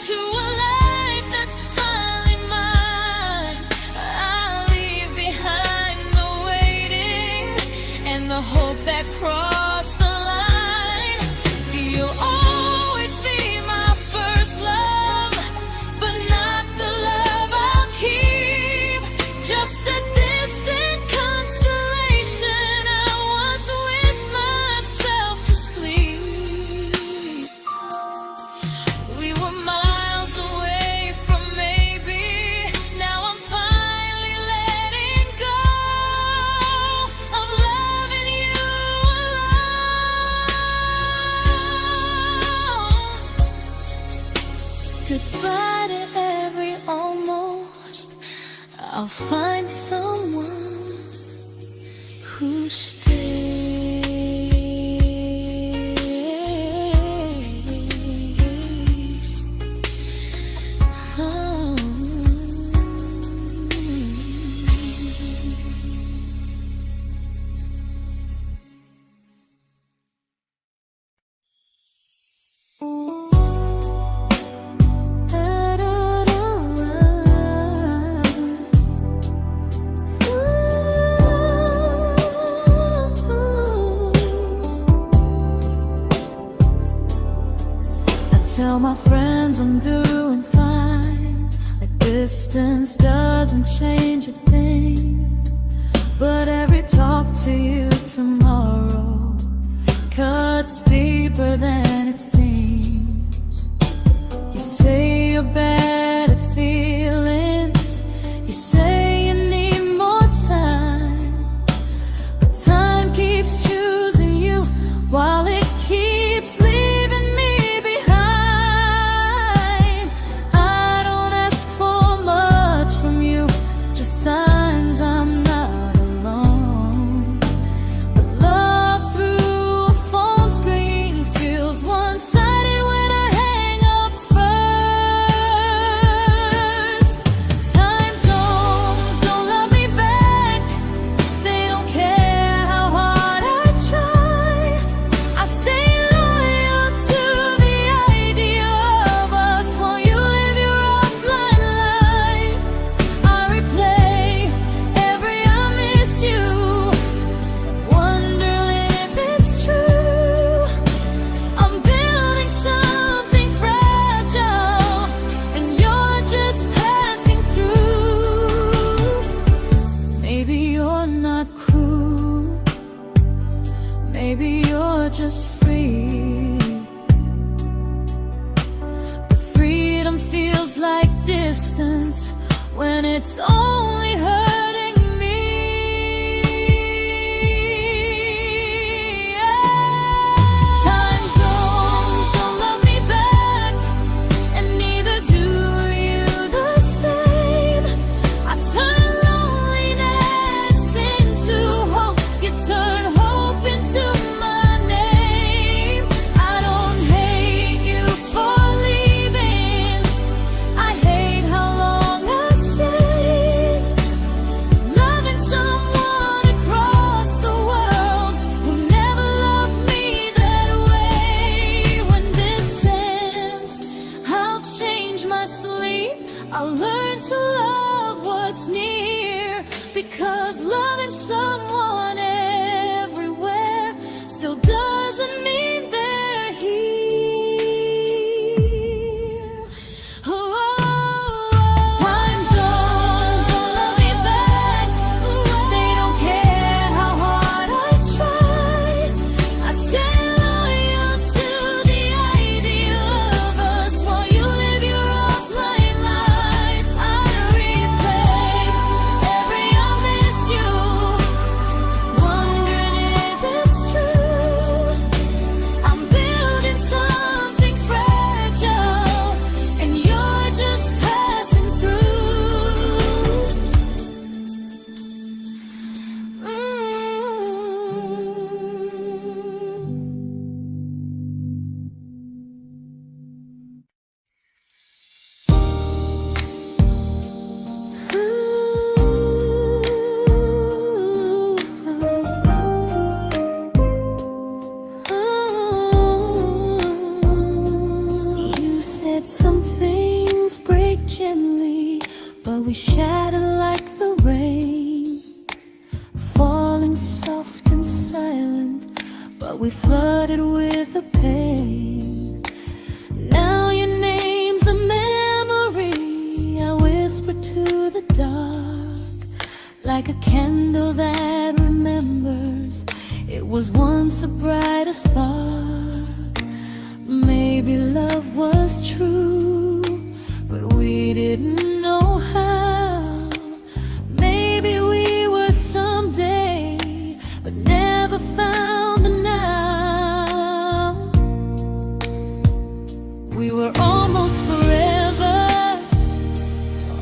to a life that's finally mine. I'll leave behind the waiting and the hope that crossed the line. You'll always be my first love, but not the love I'll keep. Just a distant constellation I once wished myself to sleep. We were miles away from maybe. Now I'm finally letting go of loving you alone. Goodbye to every almost. I'll find someone who stays. Oh. Tell my friends I'm doing fine, like distance doesn't change a thing. But every talk to you tomorrow cuts deeper than it seems. your better feelings. You say you need more time, but time keeps choosing you while it keeps leaving me behind. I don't ask for much from you, just signs I'm not alone. But love through a phone screen feels one-sided when I hang up first. Time zones don't love me back, they don't care how hard I try. I stay loyal to the idea of us while you live your offline life. I replay every I miss you, wondering if it's true. I'm building something fragile, and you're just passing through. Maybe you're not cruel, maybe you're just free. But freedom feels like distance when it's only hurting me. Time zones don't love me back, and neither do you the same. I turn loneliness into hope, you turn hope into my name. I don't hate you for leaving, I hate how long I stayed. Loving someone across the world who never loved me that way. When this ends, I'll change my sleep, I'll learn to love what's near, because loving someone everywhere still doesn't mean they're here. Time zones don't love me back, they don't care how hard I try. I stay loyal to the idea of us while you live your offline life. I replay every I miss you, wondering if it's true. I'm building something fragile, and you're just passing through. You said some things break gently, but we shatter like the rain, falling soft and silent, but we flooded with the pain. Now your name's a memory I whisper to the dark, like a candle that remembers it was once a brighter spark. Maybe love was true, but we didn't know how. Maybe we were someday, but never found the now. We were almost forever,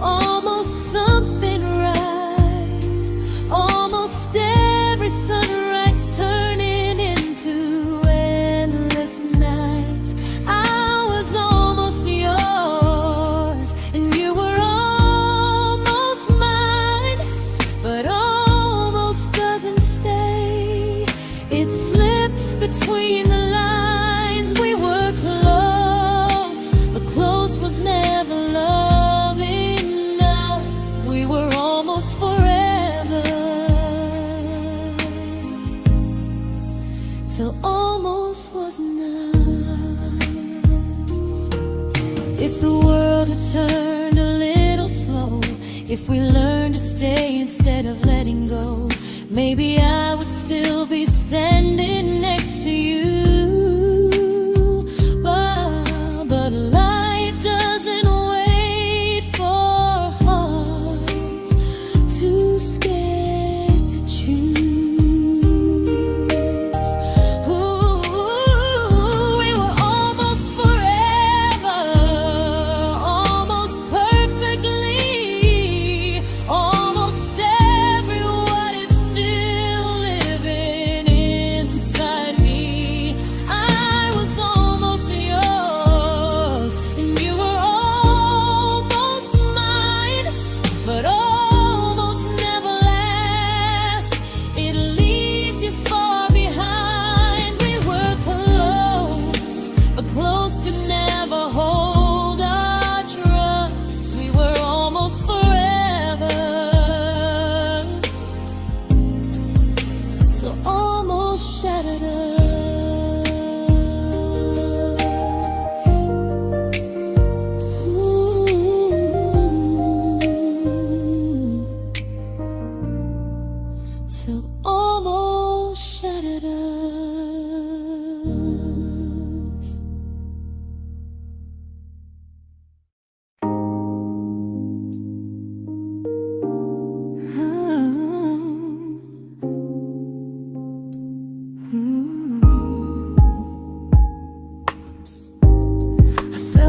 almost something right, almost every sunrise turning into endless nights. I was almost yours, and you were almost mine, but almost doesn't stay. It slips between the lines. We were close, but close was never love enough. We were almost forever, till almost was enough. If the world had turned a little slow, if we learned to stay instead of letting go, maybe I would still be standing next to you. But life doesn't wait.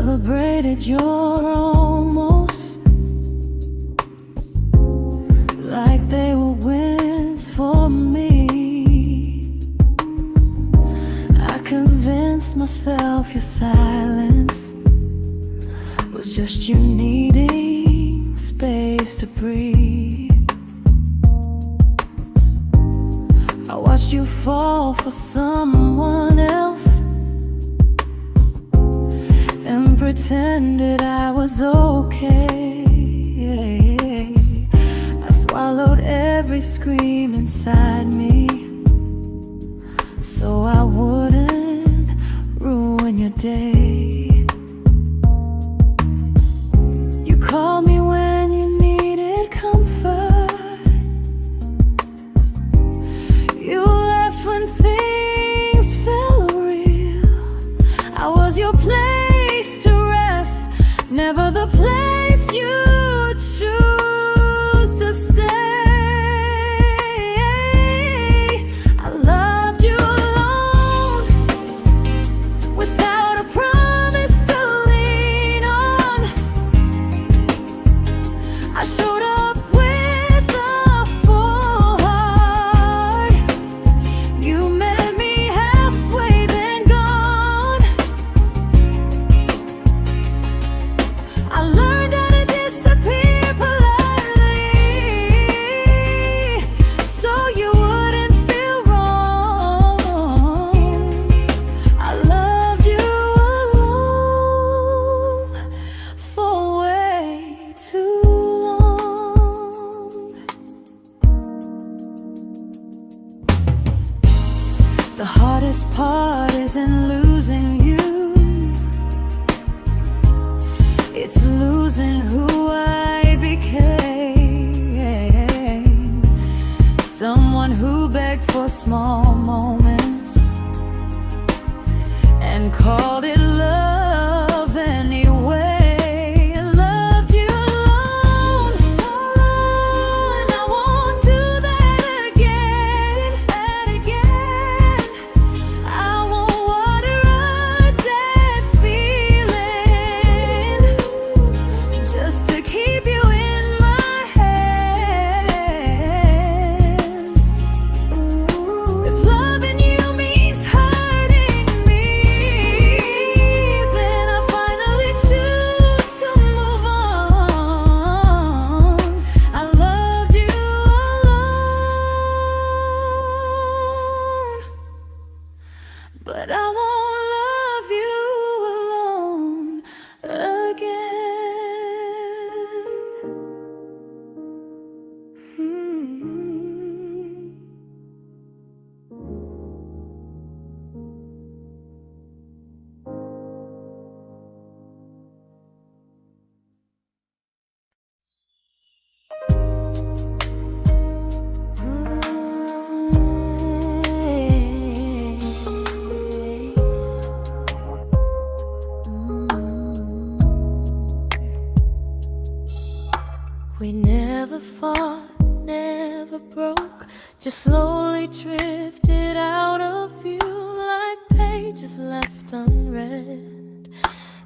celebrated your almost like they were wins for me. I convinced myself your silence was just you needing space to breathe. I watched you fall for someone else and pretended I was okay. I swallowed every scream inside me so I wouldn't ruin your day. You called me when you needed comfort. You left when things felt real. I was your place to rest, never the place you choose to stay. I loved you alone, without a promise to lean on. I showed up with a full heart. You met me halfway, then gone. I learned how to disappear politely, so you wouldn't feel wrong. I loved you alone for way too long. The hardest part isn't losing you, it's losing who I became. Someone who begged for small moments and called it love anyway. I loved you alone, and I won't do that again. I won't water a dead feeling just to keep you in my hands. If loving you means hurting me, then I finally choose to move on. I loved you alone, but I won't love you alone again. We never fought, never broke, just slowly drifted out of view like pages left unread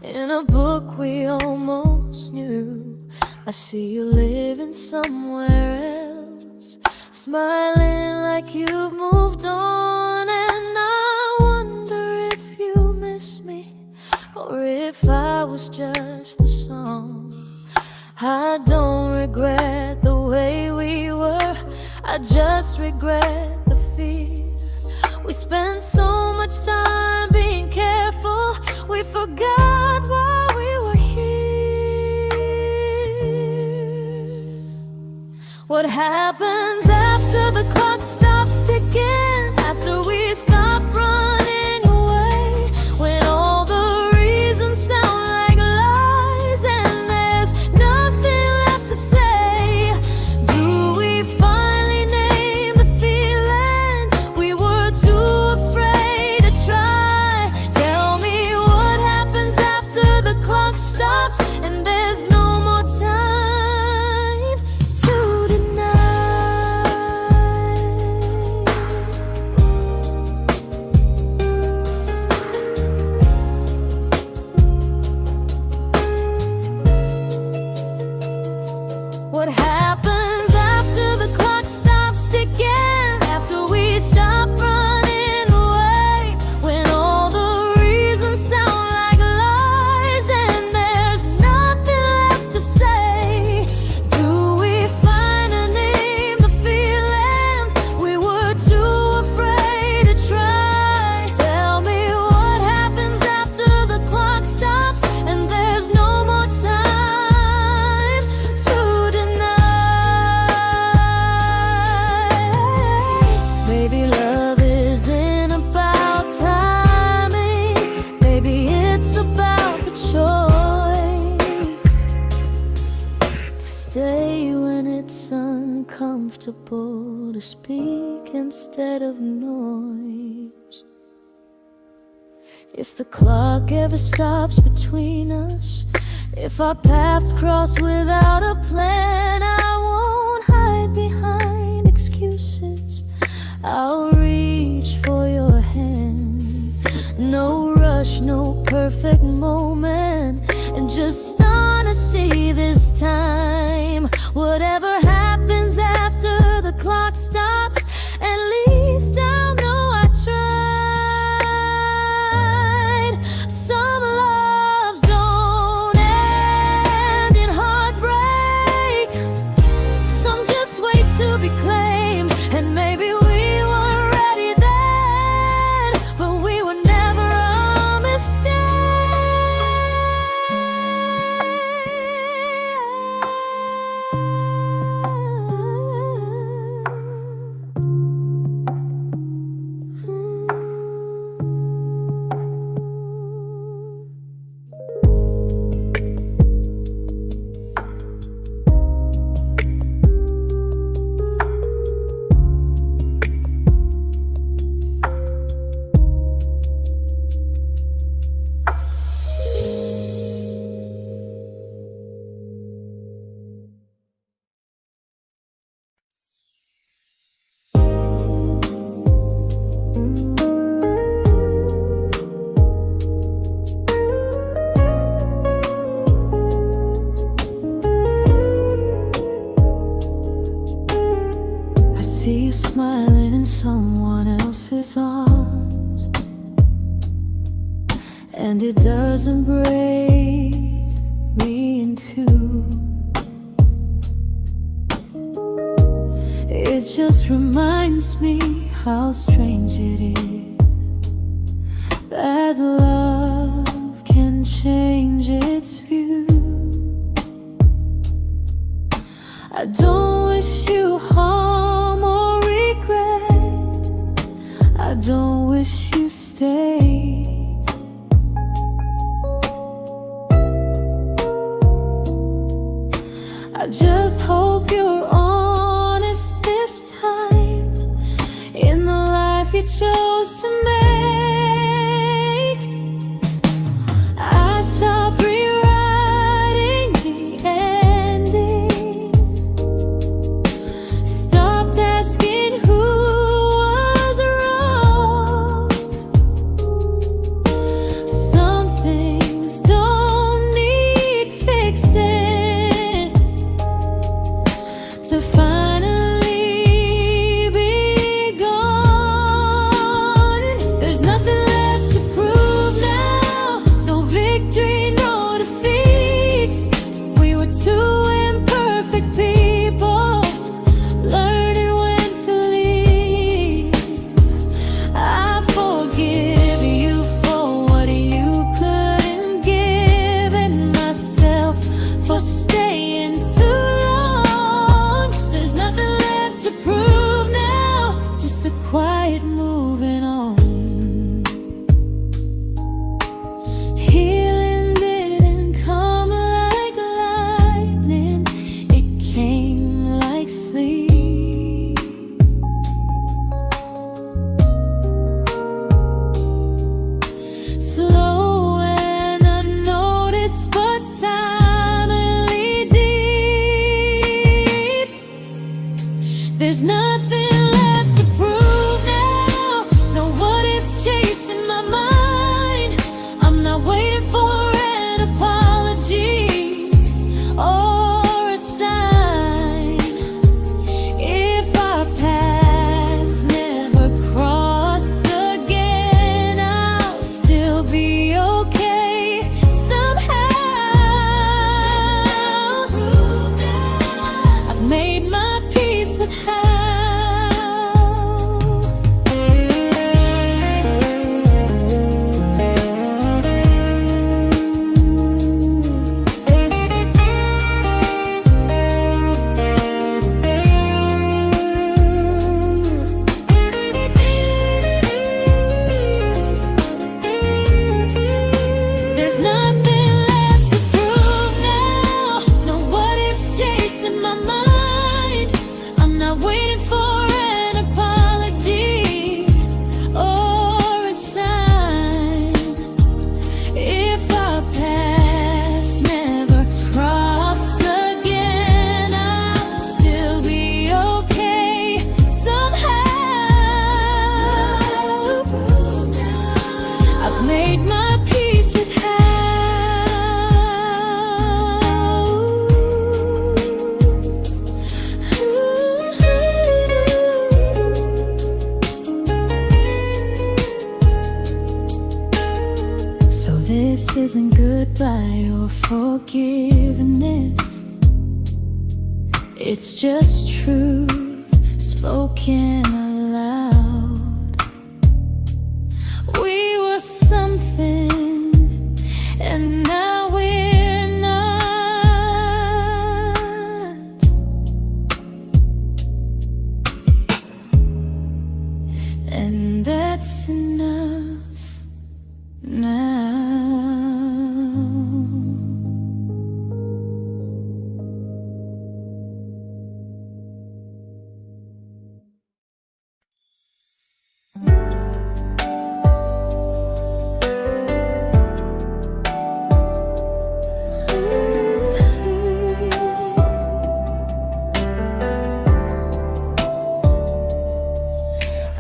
in a book we almost knew. I see you living somewhere else, smiling like you've moved on, and I wonder if you miss me or if I was just the song. I don't regret the way we were, I just regret the fear. We spent so much time being careful, we forgot why we were here. What happens after the clock stops ticking, after we stop running away, when all the reasons sound like lies and there's nothing left to say? Do we finally name the feeling we were too afraid to try? Tell me what happens after the clock stops and there's no more time to deny. comfortable to speak instead of noise. If the clock ever stops between us, if our paths cross without a plan, I won't hide behind excuses. I'll reach for your hand. No rush, no perfect moment, and just honesty this time. Whatever happens after the clock stops, at least I'll know I tried. Some loves don't end in heartbreak, some just wait to be claimed. And maybe we weren't ready then, but we were never a mistake. I see you smiling in someone else's arms, and it doesn't break me in two. It just reminds me how strange it is that love can change its view. I don't wish you harm or regret, I don't wish you stay. I just hope you're honest this time in the life you chose to make. I stopped rewriting the ending, stopped asking who was wrong. made my peace with hell. So this isn't goodbye or forgiveness, it's just truth spoken aloud. We were something, and now we're not. And that's enough now.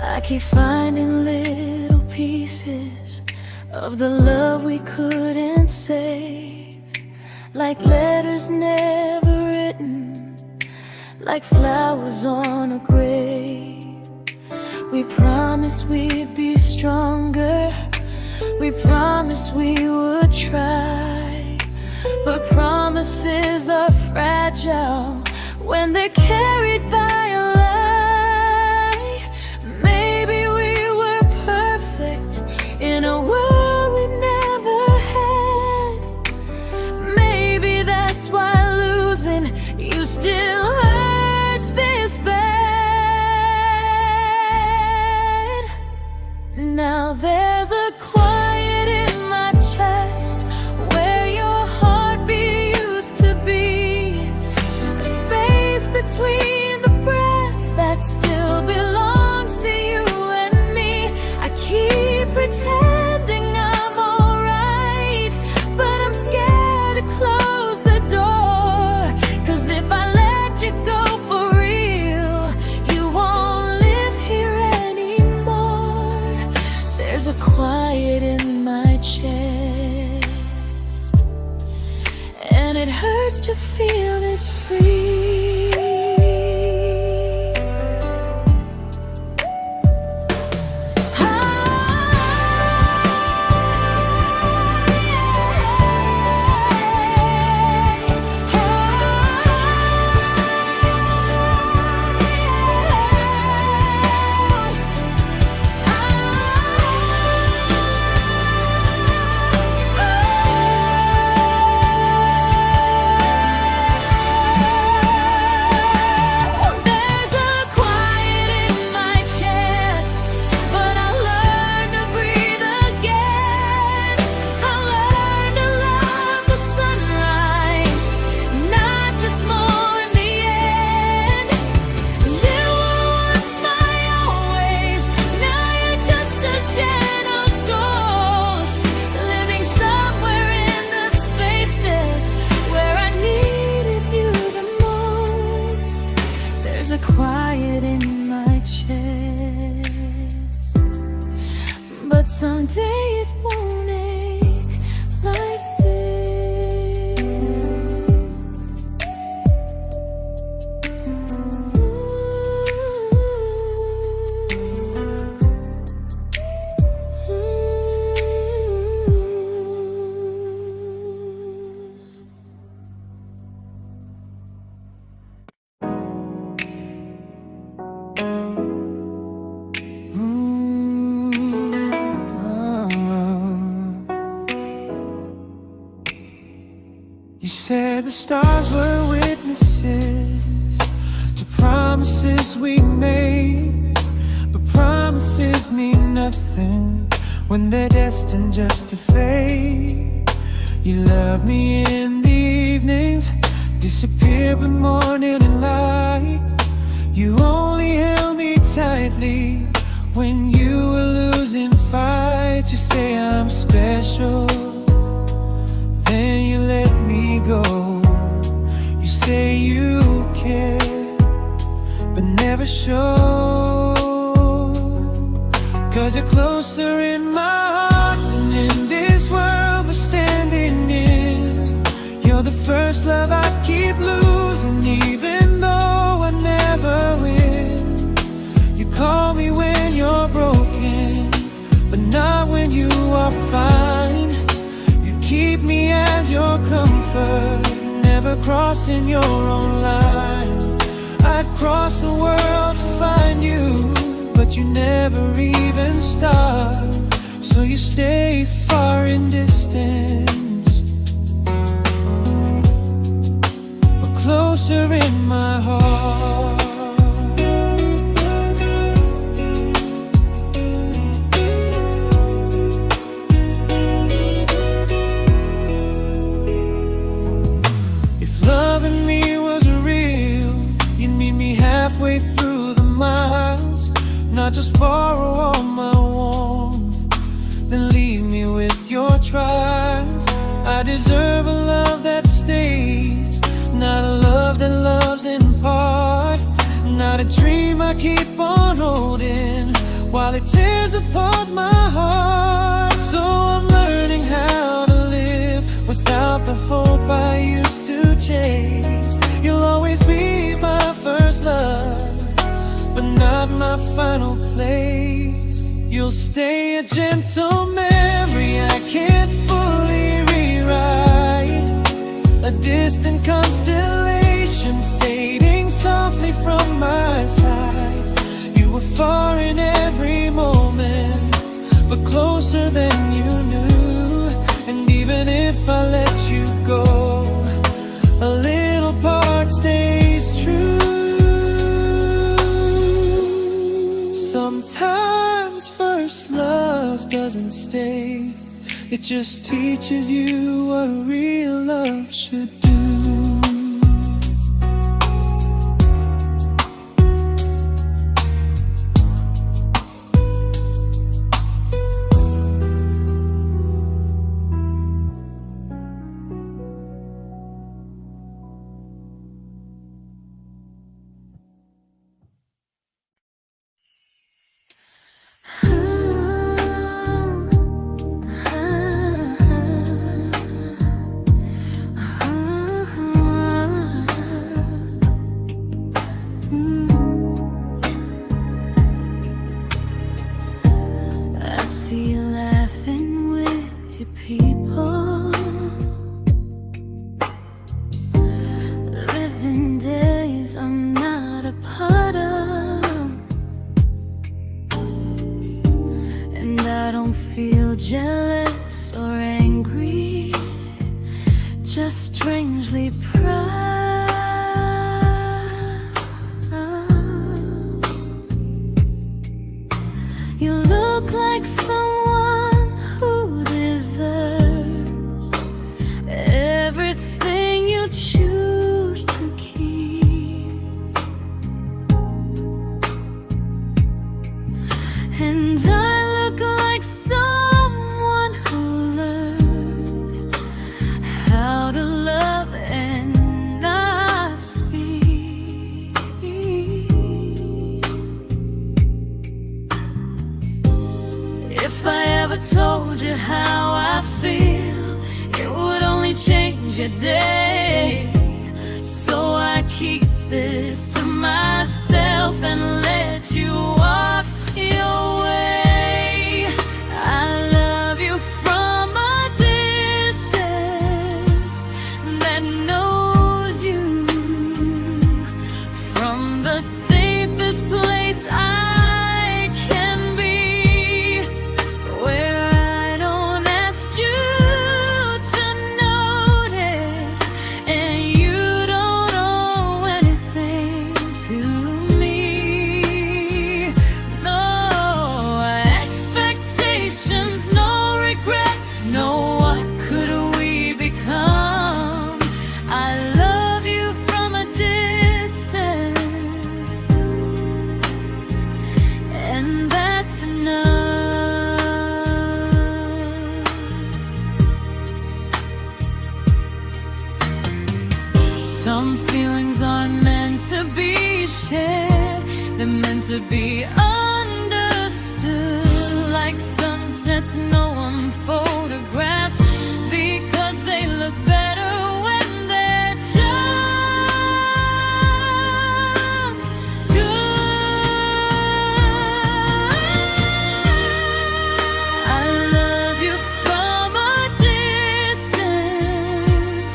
I keep finding little pieces of the love we couldn't save, like letters never written, like flowers on a grave. We promised we'd be stronger, we promised we would try, but promises are fragile when they're carried by a lie. Maybe we were perfect in a world we never had. Maybe that's why losing you still hurts this bad. Now there's a quiet in my chest where your heartbeat used to be, a space between the breaths that still belongs to you and me. I keep pretending I'm alright, but I'm scared to close the door, 'cause if I let you go for real, you won't live here anymore. There's a quiet in my chest, and it hurts to feel this free. Quiet in my chest, but someday it won't ache like this. You said the stars were witnesses to promises we made, but promises mean nothing when they're destined just to fade. You love me in the evenings, disappear when morning and light. You only held me tightly when you were losing fights. You say I'm special, then you let me go. You say you care, but never show, 'cause you're closer in my heart than prefer never crossing your own line. I'd cross the world to find you, but you never even start. So you stay far in distance, but closer in my heart. Halfway through the miles, not just borrow all my warmth, then leave me with your trials. I deserve a love that stays, not a love that loves in part, not a dream I keep on holding while it tears apart my heart. So I'm learning how to live without the hope I used to chase. You'll always be my first love, but not my final place. You'll stay a gentle memory I can't fully rewrite, a distant constellation fading softly from my side. You were far in every moment, but closer than you knew. And even if I let you go, a little part stays true. Sometimes first love doesn't stay, it just teaches you what real love should do. Jealous or angry, just strangely proud. You look like someone who deserves everything you choose to keep. And I look like someone who learned how to love and not speak. If I ever told you how I feel, it would only change your day. So I keep this to myself and let you walk your way. I love you from a distance that knows you, from the safest place I can be, where I don't ask you to notice and you don't owe anything to me. No expectations, no regret, no what could we become. I love you from a distance, and that's enough. Some feelings aren't meant to be shared, they're meant to be understood. Like sunsets no one photographs, because they look better when they're just good. I love you from a distance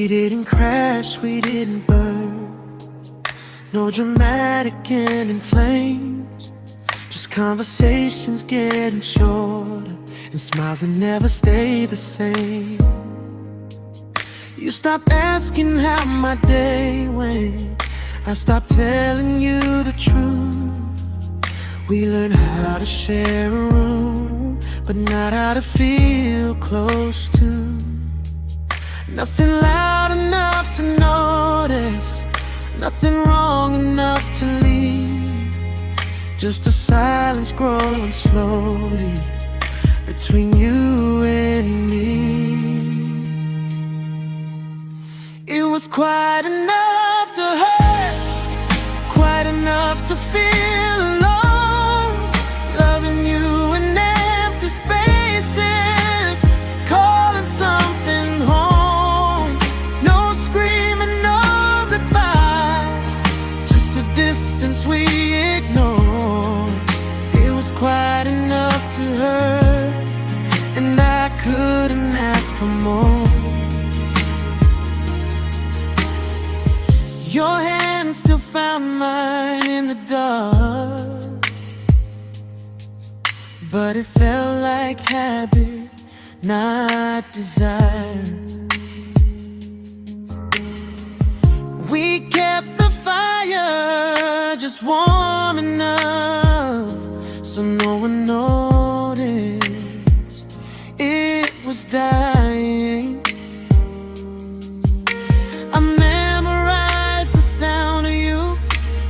We didn't crash, we didn't burn. No dramatic end in flames. Just conversations getting shorter, and smiles that never stay the same. You stopped asking how my day went. I stopped telling you the truth. We learned how to share a room, but not how to feel close to. Nothing loud enough to notice, nothing wrong enough to leave. Just a silence growing slowly between you and me. It was quite enough to hurt, quite enough to feel alone. Loving you in empty spaces, calling something home. No screaming, no goodbye, just a distance we ignored. It was quite enough to hurt, and I couldn't ask for more. Your hand still found mine in the dark, but it felt like habit, not desire. We kept the fire just warm enough so no one noticed it was dying. I memorized the sound of you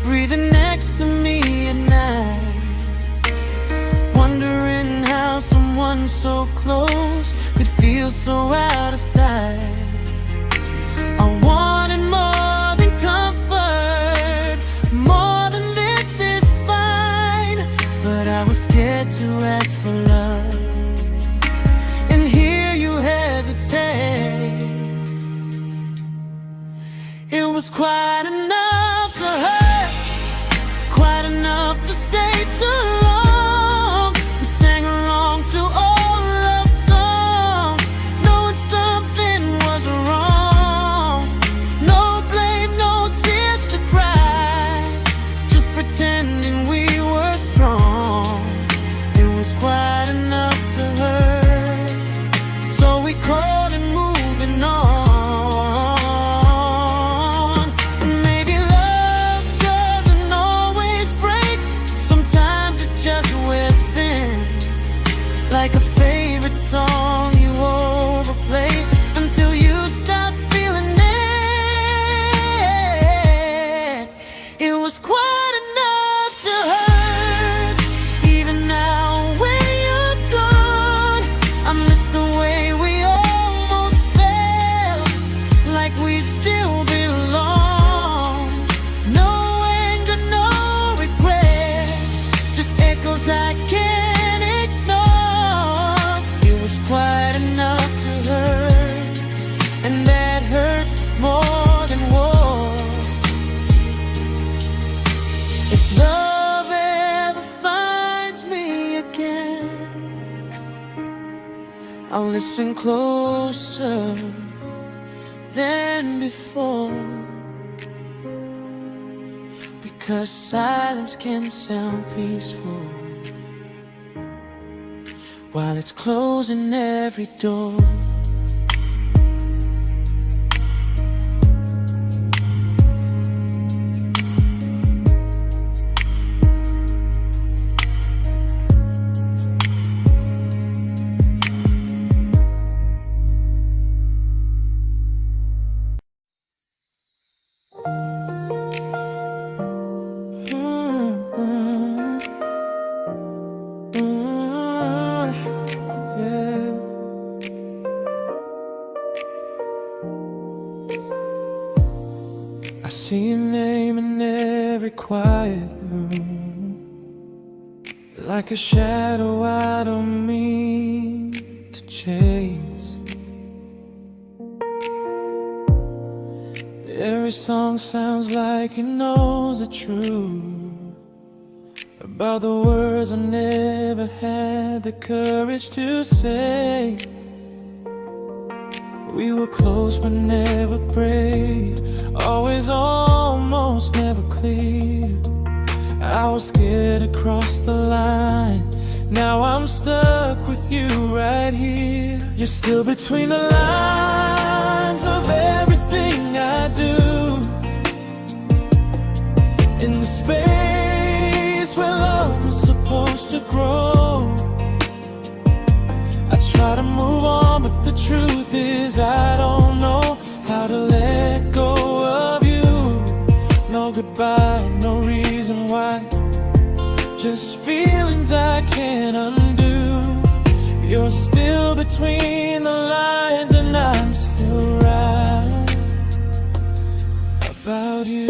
breathing next to me at night, wondering how someone so close could feel so out of sight. I wanted more than comfort, more than this is fine, but I was scared to ask for love and hear you hesitate. It was quite enough to hurt, quite enough to stay too long. We sang along to old love songs, knowing something was wrong. No blame, no tears to cry, just pretending we were strong. It was quite enough to hurt, so we crawled and moving on. Like a favorite song you overplay until you stop feeling it. It was quite enough to hurt. Even now when you're gone, I miss the way we almost felt, like we still belong. No anger, no regret, just echoes I can't ignore. It was quite enough to hurt, and that hurts more than war. If love ever finds me again, I'll listen closer than before, because silence can sound peaceful while it's closing every door. I see your name in every quiet room, like a shadow I don't mean to chase. Every song sounds like it knows the truth about the words I never had the courage to say. We were close but never brave, always almost, never clear. I was scared to cross the line, now I'm stuck with you right here. You're still between the lines of everything I do, in the space where love was supposed to grow. I try to move on, but the truth is I don't know how to let go of you. No goodbye, no reason why, just feelings I can't undo. You're still between the lines and I'm still right about you.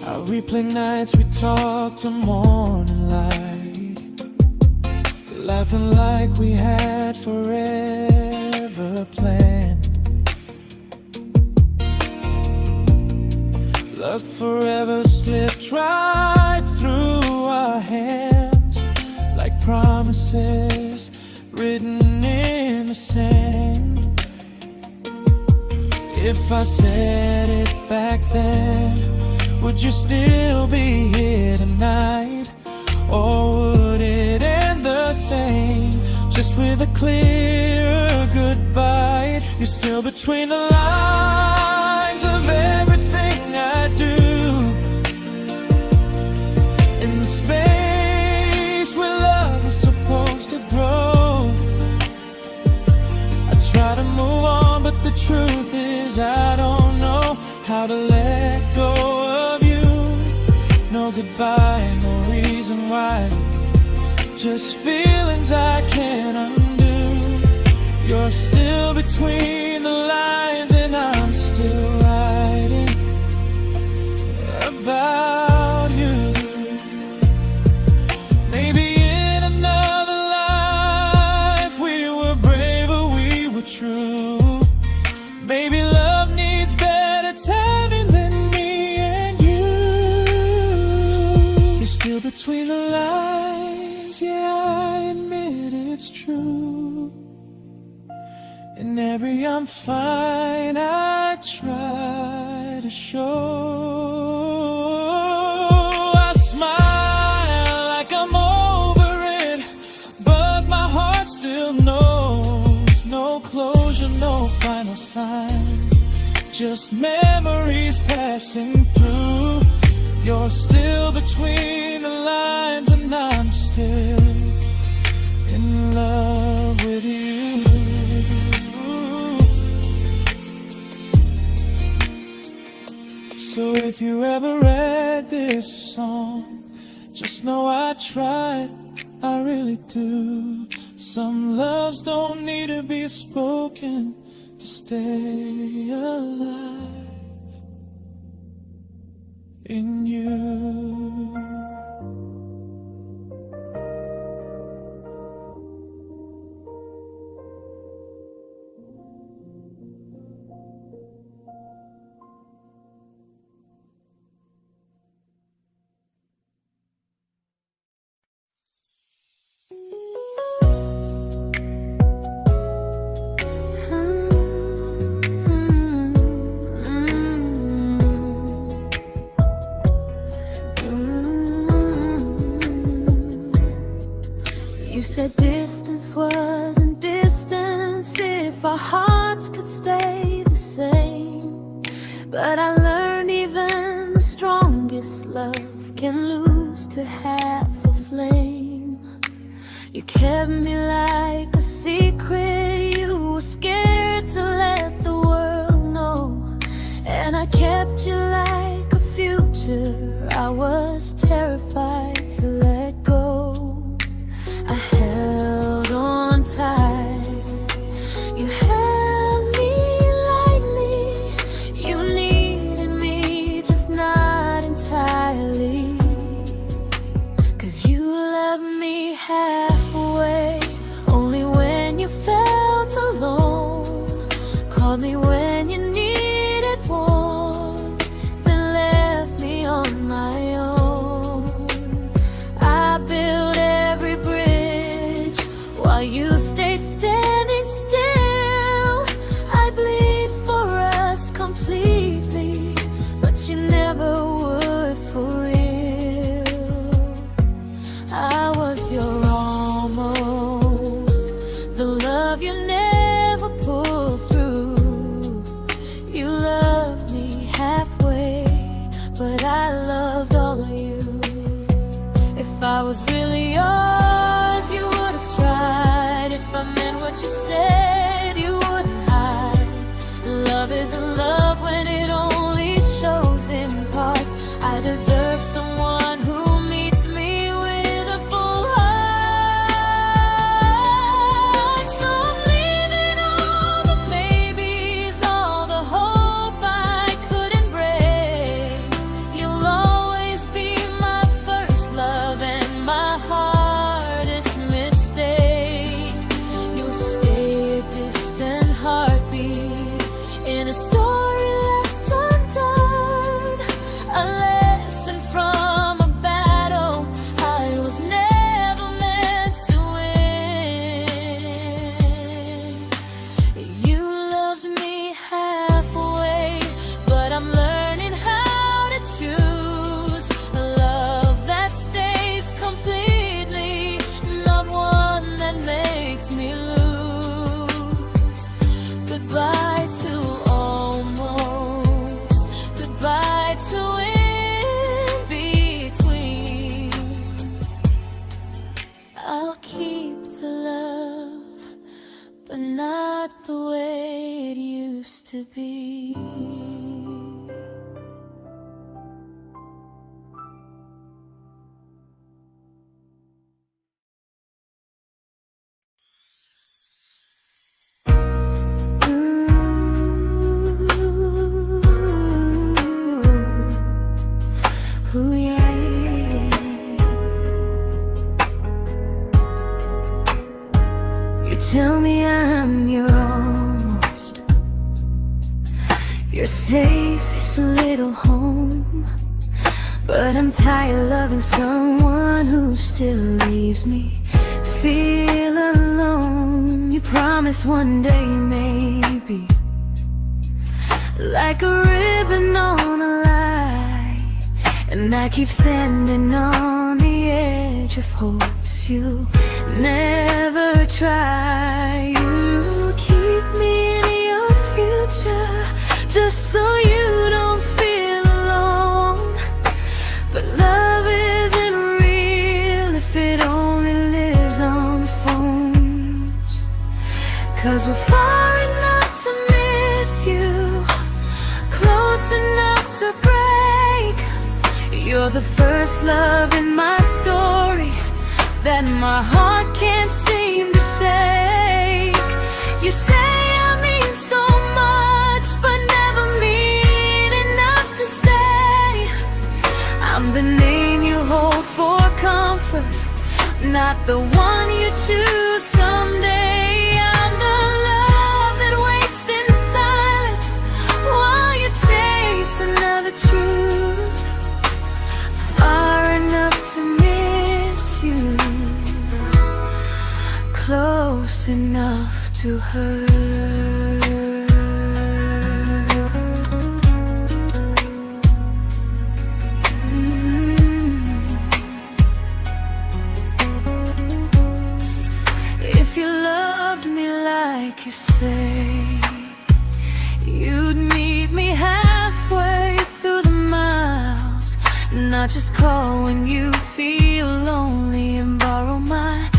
I replay nights we talk to morning light, laughing like we had forever planned. Luck forever slipped right through our hands, like promises written in the sand. If I said it back then, would you still be here tonight? Or would it end the same, just with a clearer goodbye? You're still between the lines of everything I do, in the space where love is supposed to grow. I try to move on, but the truth is I don't know how to let go of you. No goodbye, no reason why, just feelings I can't undo. You're still between the lines and I'm still writing about you. Maybe in another life we were braver, we were true. Maybe love needs better timing than me and you. You're still between the lines, yeah, I admit it's true. In every I'm fine I try to show. I smile like I'm over it, but my heart still knows. No closure, no final sign, just memories passing through. You're still between the lines and I'm still in love with you. So if you ever read this song, just know I tried, I really do. Some loves don't need to be spoken to stay alive in you. You said distance wasn't distance if our hearts could stay the same. But I learned even the strongest love can lose to half a flame. You kept me like a secret, you were scared to let the world know. And I kept you like a future, I was terrified to let go. I held on tight, you held me lightly. You needed me, just not entirely. 'Cause you loved me halfway, only when you felt alone. Called me when you needed warmth, then left me on my own. I you stayed standing still. I bleed for us completely, but you never would for real. I was your almost, the love you never pulled through. You loved me halfway, but I loved all of you. If I was really yours, you would have tried. If I meant what you said, you wouldn't hide. Love isn't love when it only shows in parts. I deserve someone who meets me with a full heart. So I'm leaving all the maybes, all the hope I couldn't break. You'll always be my first love and my hardest mistake. You'll stay a distant heartbeat in a story left undone, a lesson from a battle I was never meant to win. You loved me halfway, but I'm learning how to choose a love that stays completely, not one that makes me lose. Goodbye to almost, goodbye to in between. I'll keep the love, but not the way it used to be. Ooh, yeah, yeah. You tell me I'm your almost, your safest little home, but I'm tired loving someone who still leaves me feel alone. You promise one day maybe, like a ribbon on a line, and I keep standing on the edge of hopes you never try. You keep me in your future just so you don't feel alone. But love isn't real if it only lives on phones. 'Cause we're far enough to miss you, close enough to break. You're the first love in my story that my heart can't seem to shake. You say I mean so much, but never mean enough to stay. I'm the name you hold for comfort, not the one you choose someday. I'm the love that waits in silence while you chase another truth. Far enough to miss you, close enough to hurt. If you loved me like you say, you'd meet me halfway through the miles, not just call when you feel lonely and borrow my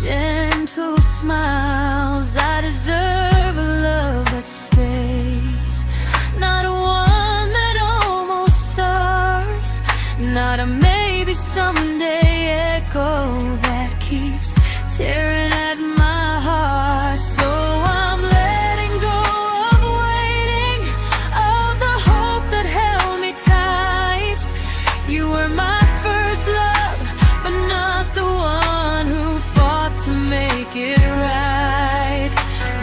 gentle smiles. I deserve a love that stays, not one that almost starts, not a maybe someday echo that keeps tearing at my heart. So I'm letting go of waiting, of the hope that held me tight. You were my first love, but not the one who fought to make it right.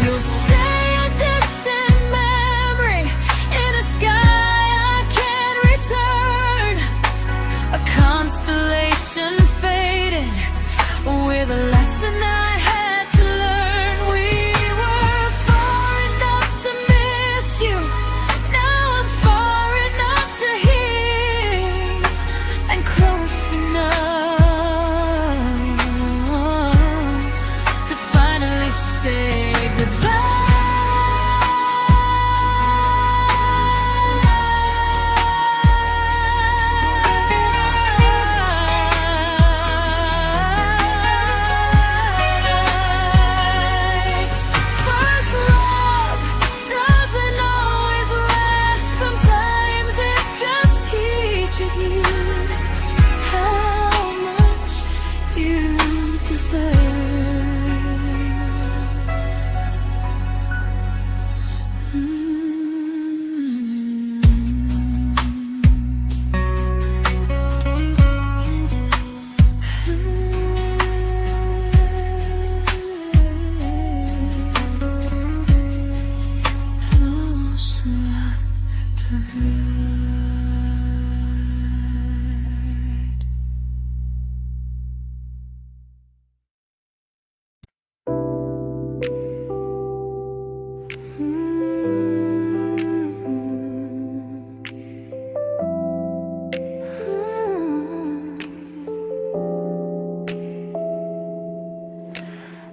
You'll stay a distant memory in a sky I can't return, a constellation faded with a lesson I had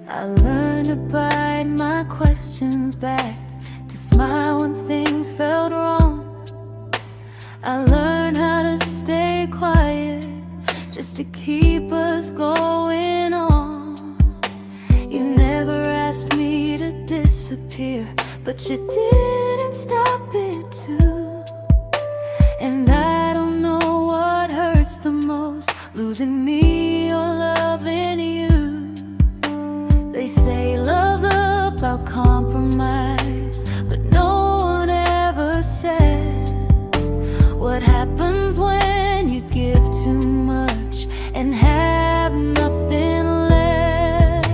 I learned to bite my questions back, to smile when things felt wrong. I learned how to stay quiet, just to keep us going on. You never asked me to disappear, but you didn't stop it too. And I don't know what hurts the most, losing me or loving you. They say love's about compromise, but no one ever says what happens when you give too much and have nothing left.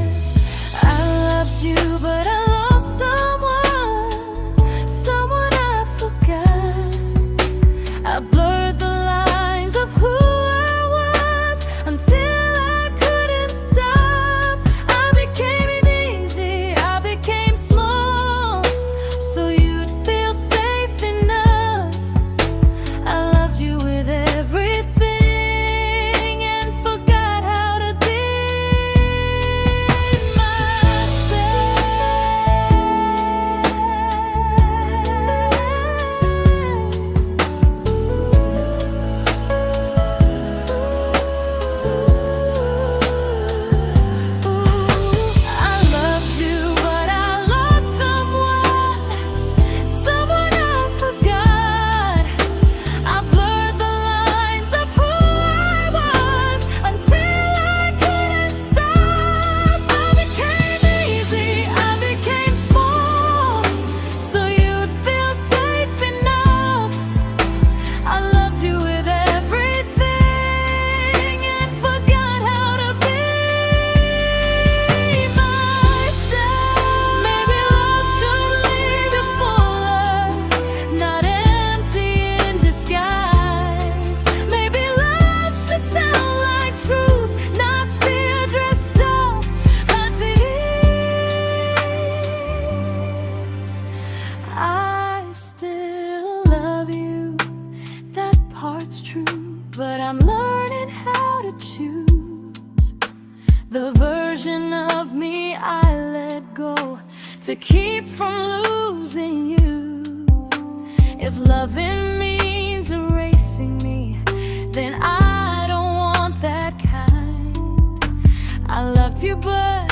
I loved you, but I lost someone I forgot. I blurred the lines of who I was until I couldn't stop. I became easy, I became small, so you'd feel safe enough. I loved you with everything and forgot how to be I loved you, but I lost someone I forgot. I blurred the lines of who I was until I couldn't stop. I became easy, I became small, so you'd feel safe enough. I loved you with everything and forgot how to be myself. Maybe love should leave you fuller, not empty in disguise. Maybe love should sound like truth, not fear dressed up as it is. I still love you, that part's true, but I'm learning how to choose the version of me I let go to keep from losing you. If loving means erasing me, then I don't want that kind. I loved you, but